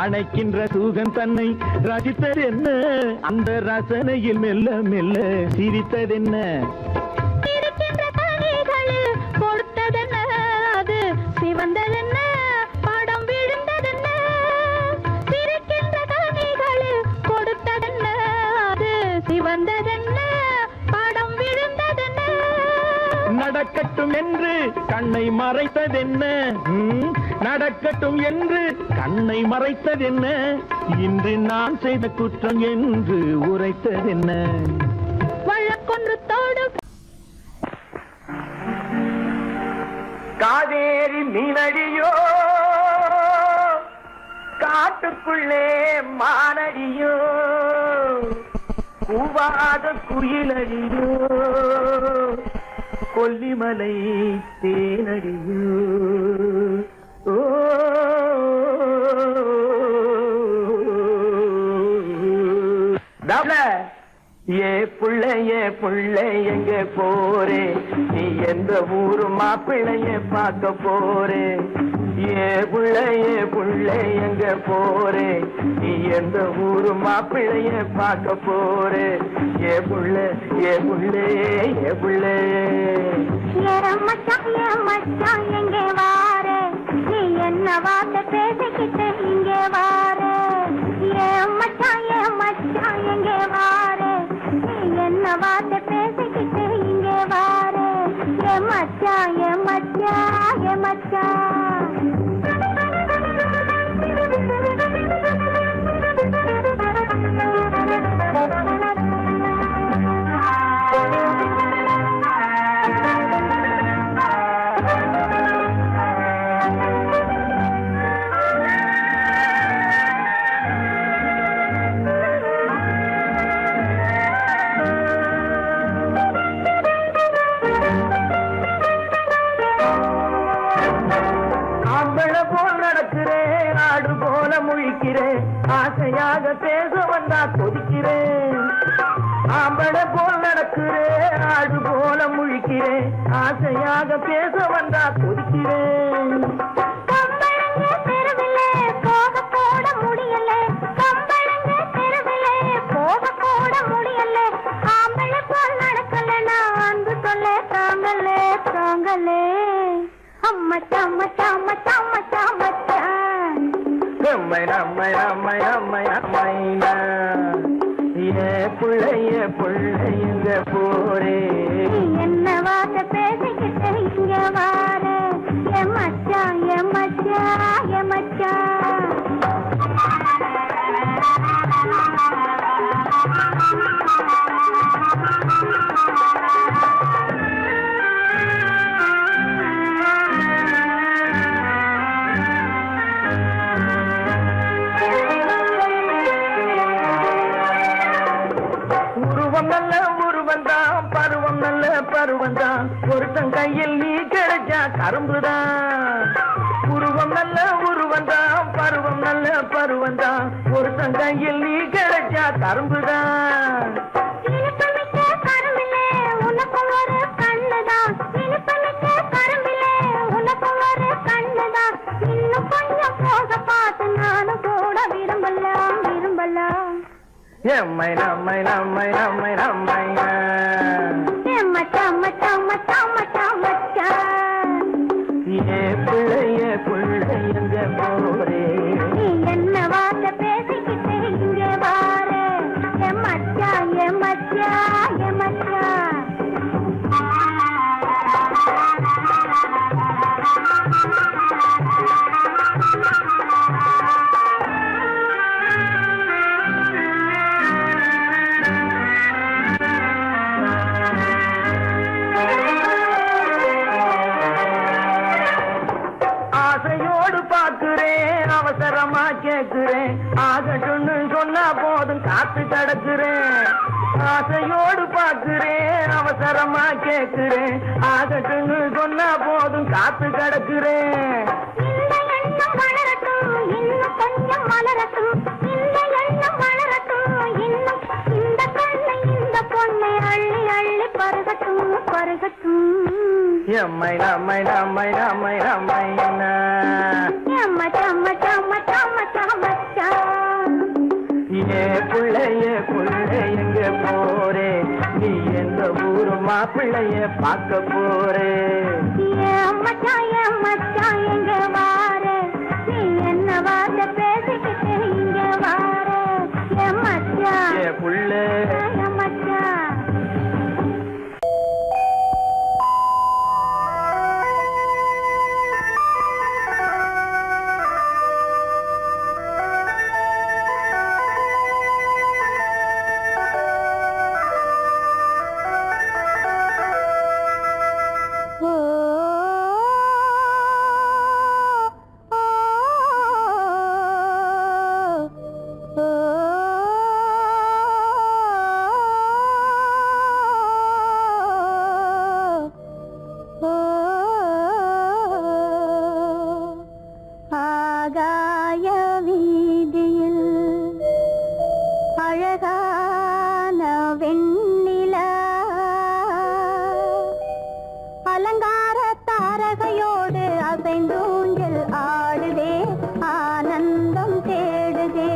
அணைக்கின்ற சுகம் தன்னை ரசித்ததென்ன, அந்த ரசனையில் மெல்ல மெல்ல சிரித்ததென்ன. இருக்கின்ற கனிகளில் கொடுத்ததென்ன, அது சிவந்ததென்ன, படம் விழுந்ததென்ன. இருக்கின்ற கனிகளில் கொடுத்ததென்ன, அது சிவந்ததென்ன, படம் விழுந்ததென்ன. நடக்கட்டும் என்று கண்ணை மறைத்ததென்ன, நடக்கட்டும் என்று கண்ணை மறைத்ததென்ன, இன்று நான் செய்த குற்றம் என்று உரைத்ததென்ன. வழக்கொன்று தோடு காவேரி மீனடியோ, காட்டுக்குள்ளே மானடியோ, கூவாத குயிலடியோ, கொல்லிமலை தேனடியோ. ஓ ஏ புள்ளை எங்க போரே, நீ எந்த ஊரு மாப்பிள்ளைய பார்க்க போரே. ஏ புள்ளை எங்க போரே, நீ எந்த ஊரு மாப்பிள்ளைய பார்க்க போரே. ஏ புள்ளை மச்சான் எங்கே வாரே, நீ என்ன வார்த்தை பேசிக்கிட்டு இங்கே வாரே. மச்சான் எங்கே வாரே, நீ என்ன வார்த்தை பேசிக்கிட்டு இங்கே வாரே. மச்சான் ஆசையாக பேச வந்தா கொதிக்கிறேன். ஆம்பளை போல் நடக்கிறேன், ஆடு போல முழிக்கிறேன். ஆசையாக பேச வந்தா கொதிக்கிறேன். புள்ளைங்க போரே, என்ன வார்த்தை பேசிக்கிட்டு இங்க வாரே. மச்சான் கையில் நீ கிடைச்சா கரும்புதான். உருவம் நல்ல உருவந்தான், பருவம் நல்ல பருவந்தான். ஒருத்தன் கையில் நீ கிடைச்சா கரும்புதான். இனிப்புமிக்க கரும்பிலே உனக்கும் ஒரு கண்ணுதான். இனிப்புமிக்க கரும்பிலே உனக்கும் ஒரு கண்ணுதான். இன்னும் கொஞ்சம் போக பார்த்து நானும் கூட விரும்பலாம் விரும்பலாம். எம்மை நம்மை நம்மை நம்மை நம்மை மச்சான் மச்சான் மச்சான் மச்சான் மச்சான். ஏ பிள்ளைய பிள்ளை எங்க போரே. நீ என்ன வார்த்தை பேசிக்கிட்டே இங்கே வாரே. என் மச்சான் என் மச்சான் என் மச்சான். ஆசையோடு பார்க்கிறேன், அவசரமா கேட்கிறேன். ஆகட்டும்னு சொன்னா போதும் காத்து கிடக்குறேன். ஆசையோடு பார்க்கிறேன், அவசரமா கேட்கிறேன். ஆகட்டும்னு சொன்னா போதும் காத்து கிடக்குறேன். இந்த எண்ணம் வளரட்டும் இன்னும் கொஞ்சம் மலரட்டும். இந்த எண்ணம் வளரட்டும் இன்னும். இந்த கண்ணை இந்த பொண்ணை அள்ளி அள்ளி பருகட்டும் பருகட்டும். எம்மை நம்மை நம்மை நம்மை நம்மை மச்சான் மச்சான் மச்சான் மச்சான் மச்சான். ஏ பிள்ளைய பிள்ளை எங்க போரே. நீ எந்த ஊரு மாப்பிள்ளைய பார்க்க போறே. என் மச்சான் எங்க வாரே. நீ என்ன வார்த்தை பேசிக்கிட்டு இங்க வாரே. என் மச்சான் ஏ புள்ள என் மச்சான். ஆகாய வீதியில் அழகான வெண்ணிலா அலங்கார தாரகையோடு அசைந்தூஞ்சல் ஆடுதே ஆனந்தம் தேடுதே.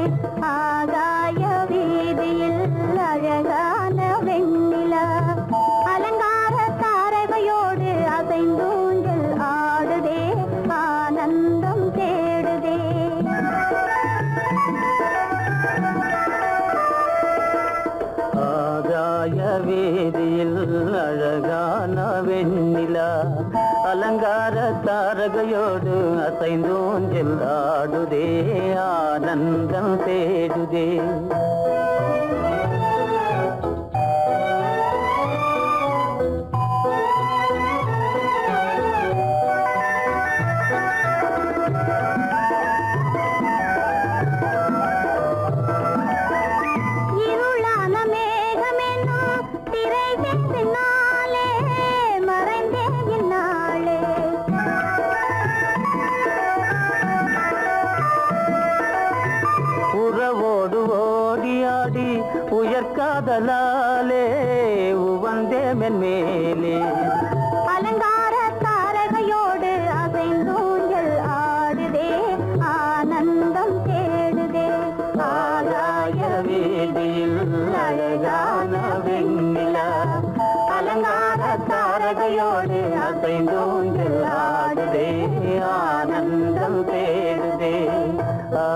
ஆகாய வீதியில் அழகான வெண்ணிலா அலங்கார தாரகையோடு அசைந்தூஞ்சல் ஆடுதே ஆனந்தம் தேடுதே. ஆகாய வீதியில் அழகான வெண்ணிலா அலங்கார தாரகையோடு அசைந்தூஞ்சல் ஆடுதே ஆனந்தம் தேடுதே. இருளான மேகமென்னும் திரை வெட்டினாலே மறைந்தே இந்நாளே. உறவோடு ஓடியாடி உயர்காதலாலே உவந்தே மென்மேலே. அலங்கார தாரகையோடு அசைந்தூஞ்சல் ஆடுதே ஆனந்தம் தேடுதே. ஆகாய வீதியில் அழகான வெண்ணிலா அலங்கார தாரகையோடு அசைந்தூஞ்சல் ஆடுதே ஆனந்தம் தேடுதே. ஆ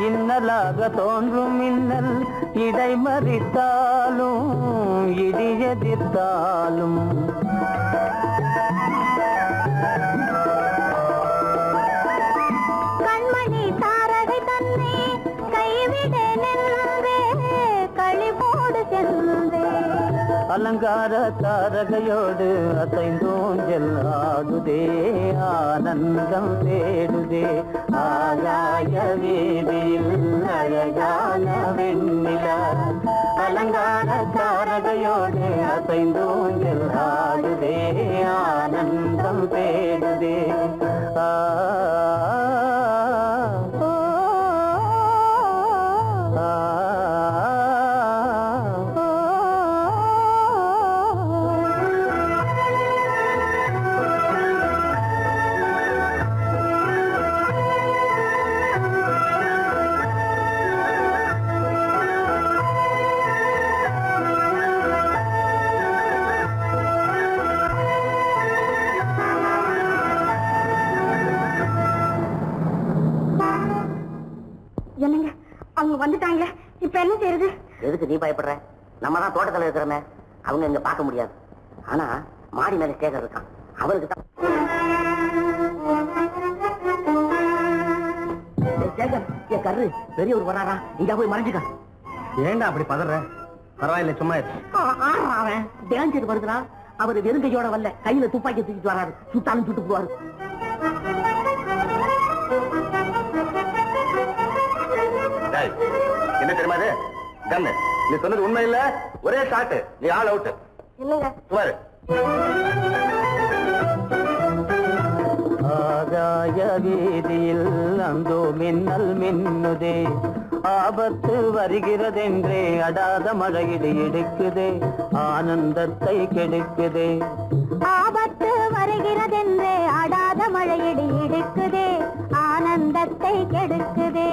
இன்னலாக தோன்றும் மின்னல் இடைமறித்தாலும் இடியெதிர்த்தாலும் கண்மணி சென்றே அலங்கார தாரகையோடு அசைந்தோஞ்சல் ஆடுதே ஆனந்தம் தேடுதே ஆகாய வீதியில் அழகான வெண்ணிலா அலங்கார தாரகையோடு அசைந்தோஞ்சல் ஆடுதே ஆனந்தம் தேடுதே ஆ என்னங்க அவங்க வந்துட்டாங்களே, இப்ப என்ன செய்யறது? எதுக்கு நீ பயப்படுற? நம்ம தான் தோட்டத்துல இருக்கிறோமே, அவங்க இங்க பார்க்க முடியாது. ஆனா மாடி மேல சேகர் இருக்கான், அவருக்கு தான். சேகர், என் கரு பெரியவர் வராரா, இங்க போய் மறைஞ்சுக்க. ஏண்டா அப்படி பதற? பரவாயில்ல, சும்மா அவன் டேஞ்சர் வருதுனா, அவர் வெறுங்கையோட வரல, கையில துப்பாக்கி தூக்கிட்டு வராரு, சுட்டாலும் சுட்டு போவாரு. என்ன தெரியுமா அது? கண்ணு, நீ சொன்னது உண்மை இல்ல, ஒரே ஷாட், நீ ஆல் அவுட். இல்லங்க சுமாரு. ஆகாய வீதியில் அந்தோ மின்னல் மின்னுதே ஆபத்து வருகிறதென்றே அடாத மழையிடு இடுக்குதே ஆனந்தத்தை கெடுக்குதே ஆபத்து வருகிறதென்றே அடாத மழையிடி இடுக்குதே ஆனந்தத்தை கெடுக்குதே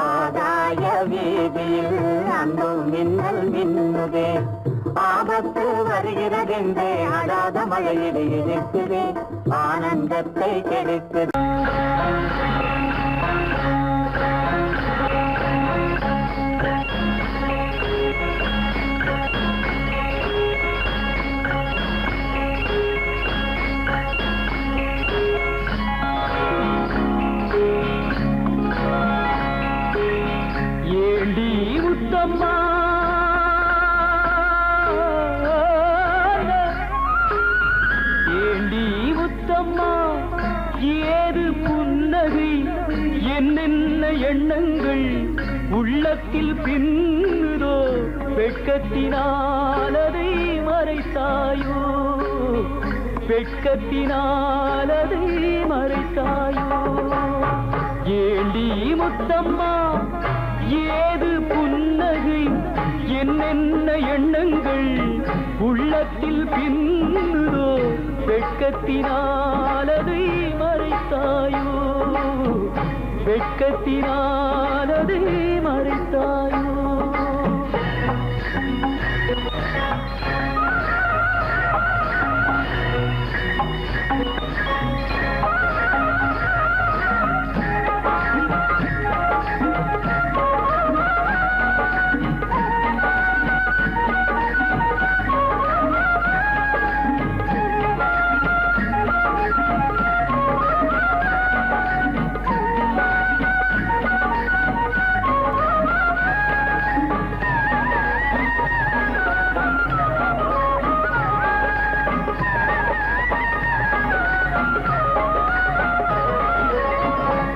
ஆகாய வீதியில் அந்தோ மின்னல் மின்னுதே ஆபத்து வருகிறதென்றே அடாத மழையிடு இடுக்குதே ஆனந்தத்தை கெடுக்குதே ஏண்டி முத்தம்மா ஏண்டி முத்தம்மா ஏது புன்னகை என்னென்ன எண்ணங்கள் உள்ளத்தில் பின்னுதோ வெட்கத்தினாலதை மறைத்தாயோ வெட்கத்தினாலதை மறைத்தாயோ ஏண்டி முத்தம்மா ஏது புன்னகை என்னென்ன எண்ணங்கள் உள்ளத்தில் பின்னுதோ வெட்கத்தினாலதை மறைத்தாயோ வெட்கத்தினாலதை மறைத்தாயோ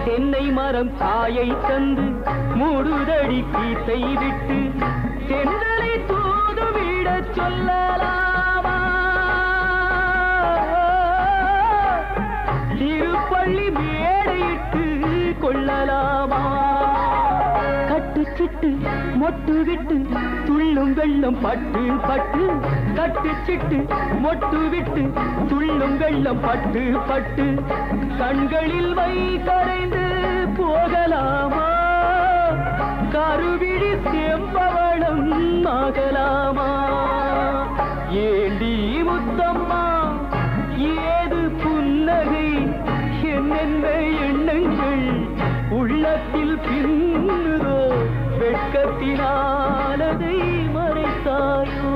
தென்னை மரம் காயை தந்து மூடுதடி கீத்தை விட்டு தென்றலை தூதுவிட சொல்லலாமா திருப்பள்ளி மேடையிட்டு கொள்ளலாமா கட்டுச்சிட்டு மொட்டு விட்டு துள்ளும் வெள்ளம் பட்டு பட்டு கட்டுச்சிட்டு மொட்டு விட்டு துள்ளும் வெள்ளம் பட்டு பட்டு கண்களில் வை கரைந்து போகலாமா கருவிழி செம்பவளம் ஆகலாமா ஏண்டி முத்தம்மா ஏது புன்னகை என்னென்ன எண்ணங்கள் உள்ளத்தில் பின்னுதோ வெட்கத்தினாலதை மறைத்தாயோ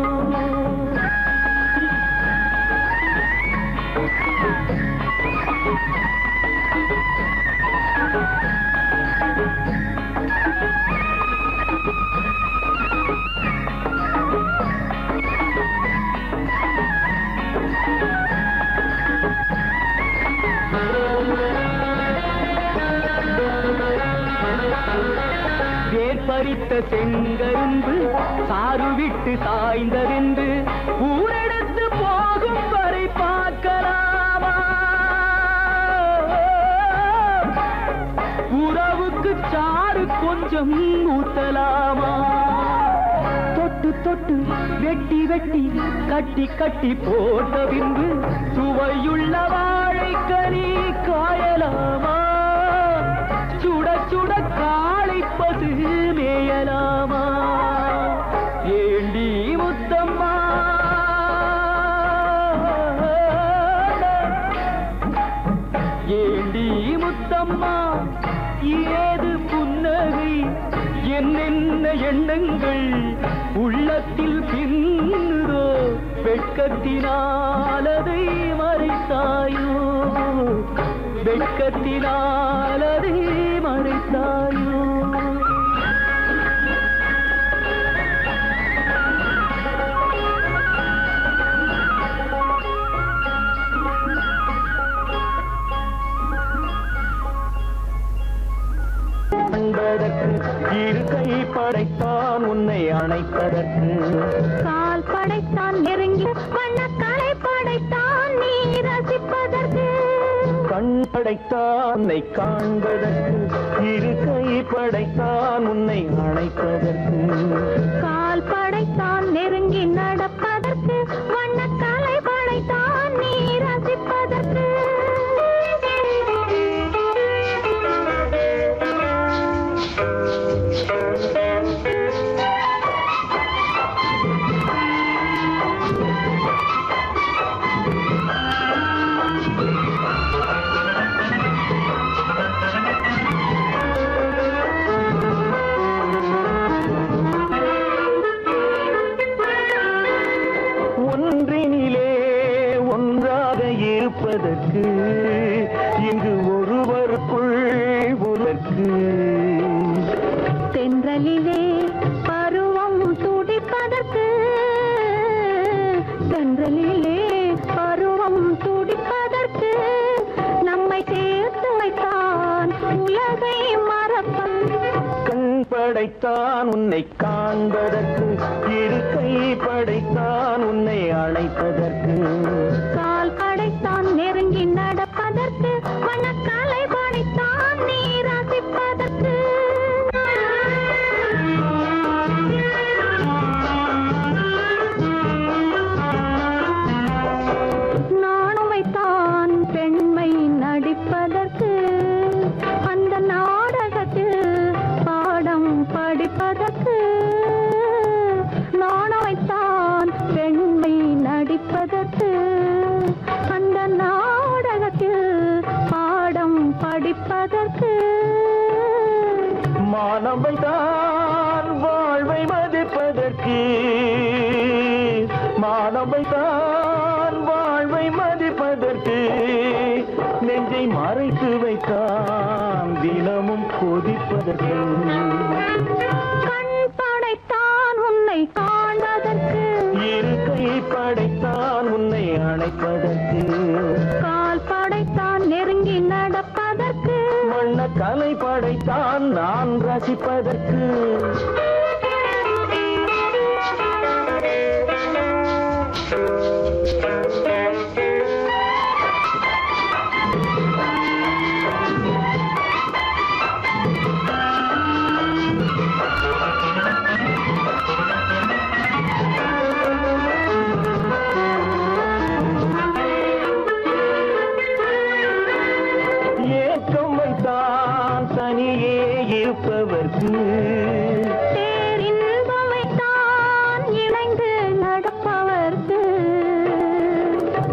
பறித்த செங்கரும்பு சாறு விட்டு சாய்ந்ததென்று ஊரெடுத்து போகும் வரை பார்க்கலாமா? உறவுக்கு சாறு கொஞ்சம் ஊத்தலாமா? தொட்டு தொட்டு வெட்டி வெட்டி கட்டி கட்டி போட்ட பின்பு சுவையுள்ள வாழைக்கனி காயலாமா? சுட சுட காளை பசு மேயலாமா? ஏண்டி முத்தம்மா ஏண்டி முத்தம்மா ஏது புன்னகை என்னென்ன எண்ணங்கள் உள்ளத்தில் பின்னுதோ வெட்கத்தினாலதை மறைத்தாயோ வெட்கத்தினாலதை மறைத்தாயோ இரு கை படைத்தான் உன்னை அணைப்பதற்கு கால் படைத்தான் நெருங்கி வண்ணக்காலை படைத்தான் நீ ரசிப்பதற்கு கண் படைத்தான் உன்னை காண்பதற்கு இரு கை படைத்தான் உன்னை அணைப்பதற்கு கால் படைத்தான் நெருங்கி நடப்பதற்கு வண்ணக்காலை படைத்தான் நீ ரசிப்பதற்கு இருப்பதற்கு இங்கு ஒருவருக்குள் உனக்கு தென்றலிலே பருவம் துடிப்பதற்கு தென்றலிலே பருவம் துடிப்பதற்கு நம்மை சேர்த்து வைத்தான் உலகை மறப்பன் கண் படைத்தான் உன்னை காண்பதற்கு இரு கை படைத்தான் உன்னை அழைப்பதற்கு கால் படைத்தான் நெருங்கி நடப்பதற்கு வண்ணக்காலை படைத்தான் நீ ரசிப்பதற்கு நானும் வைத்தான் பெண்மை நடிப்பதற்கு அந்த நாடகத்தில் பாடம் படிப்பதற்கு நானும் வைத்தான் பெண்மை நடிப்பதற்கு அந்த நாடகத்தில் பாடம் படிப்பதற்கு மானவை தான் வாழ்வை மதிப்பதற்கு மானவை தான் வாழ்வை மதிப்பதற்கு நெஞ்சை மறைத்து வைத்தான் தினமும் கொதிப்பதற்கு கண் படைத்தான் உன்னை காண்பதற்கு இரு கை படைத்தான் உன்னை அணைப்பதற்கு கால் படைத்தான் நெருங்கி நடப்பதற்கு வண்ண கலை படைத்தான் நான் ரசிப்பதற்கு ஏக்கம் வைத்தான் தனியே இருப்பவர்க்கு பேரின்பம் வைத்தான் இணைந்து நடப்பவர்க்கு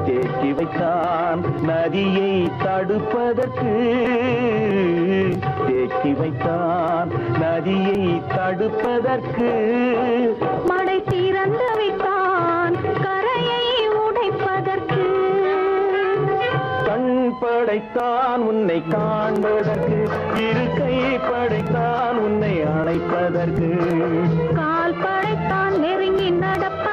தேக்கி வைத்தான் நதியை தடுப்பதற்கு தேக்கி வைத்தான் நதியை தடுப்பதற்கு மடை திறந்து வைத்தான் கரையை உடைப்பதற்கு கண் படைத்தான் உன்னை காண்பதற்கு இரு கை படைத்தான் உன்னை அணைப்பதற்கு கால் படைத்தான் நெருங்கி நடப்ப